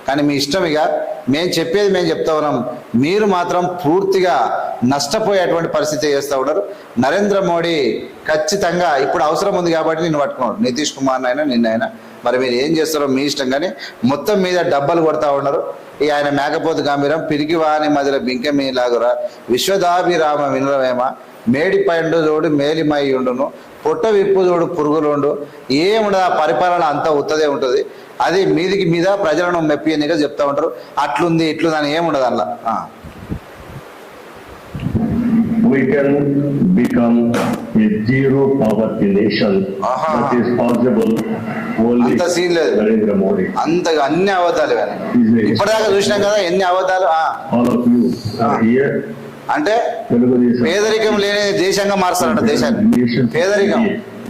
కానీ మీ ఇష్టం. ఇక మేము చెప్పేది మేము చెప్తా ఉన్నాం, మీరు మాత్రం పూర్తిగా నష్టపోయేటువంటి పరిస్థితి చేస్తూ ఉన్నారు. నరేంద్ర మోడీ ఖచ్చితంగా ఇప్పుడు అవసరం ఉంది కాబట్టి నిన్ను పట్టుకున్నాడు, నితీష్ కుమార్ అయినా నిన్నైనా. మరి మీరు ఏం చేస్తారో మీ ఇష్టం. కానీ మొత్తం మీద డబ్బలు కొడతా ఉన్నారు. ఈ ఆయన మేకపోతు గంభీరం, పిరికి వాని మధ్యలో బింకె మీలాగురా, విశ్వదాభిరామ వినురవేమ, మేడి పండు చూడు మేలిమై ఉండును, పొట్ట విప్పు చూడు పురుగులుండు. ఏముండదు, ఆ పరిపాలన అంతా ఉత్తదే ఉంటుంది. అది మీదికి మీద ప్రజలను మెప్పియనిగా చెప్తా ఉంటారు. అట్లుంది ఇట్లుంది అని ఏముండదు అలా. We can become a zero poverty nation. That is possible only అంత సీన్ లేదు Narendra Modi. అంతగా అన్ని అబద్ధాలు కానీ ఇప్పటిదాకా చూసినాం కదా ఎన్ని అబద్ధాలు. All of you are here. అంటే పేదరికం లేని దేశంగా మారుస్తారంట దేశాన్ని. పేదరికం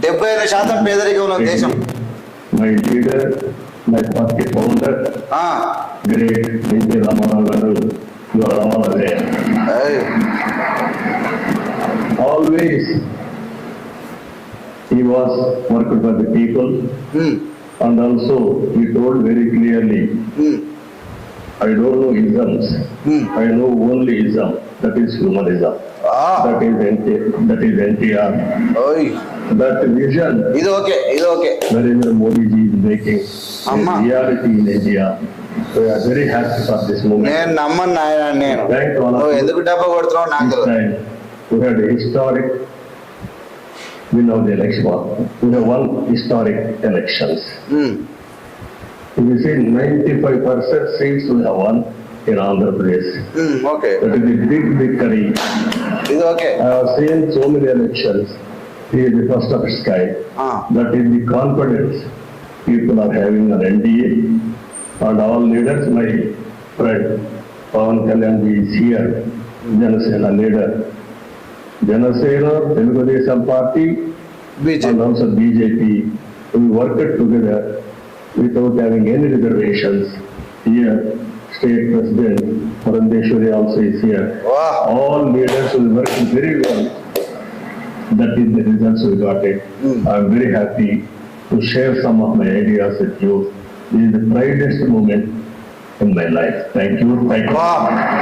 75% పేదరికంలో దేశం. My leader, my party founder, great N.T. Ramarao garu, you are all aware. Always he was working for the people, and also he told very clearly, I don't know isms, I know only ism, that is humanism. That is NTR. That vision ఇది okay Narendra Modi ji is making reality in India. We are very happy for this moment. నేను నమ్మను నాయన. నేను నువ్వు ఎందుకు డబ్బా కొడుతున్నావు నాకు తెలియదు. We had a historic win of the election. We have won historic elections. If you see 95% seats we have won in Andhra Pradesh. Okay. That is a big victory. ఇది okay. I have seen so many elections. He is the first of its kind. That is the confidence people are having on NDA and all leaders. My friend Pawan Kalyan is here, Janasena leader. Janasena, Telugu Desam Party, and also BJP, we worked together without having any reservations. Here, State President Purandeshwari also is here. All leaders will work very well. That is the results we got it. I am very happy to share some of my ideas with you. This is the proudest moment in my life. Thank you.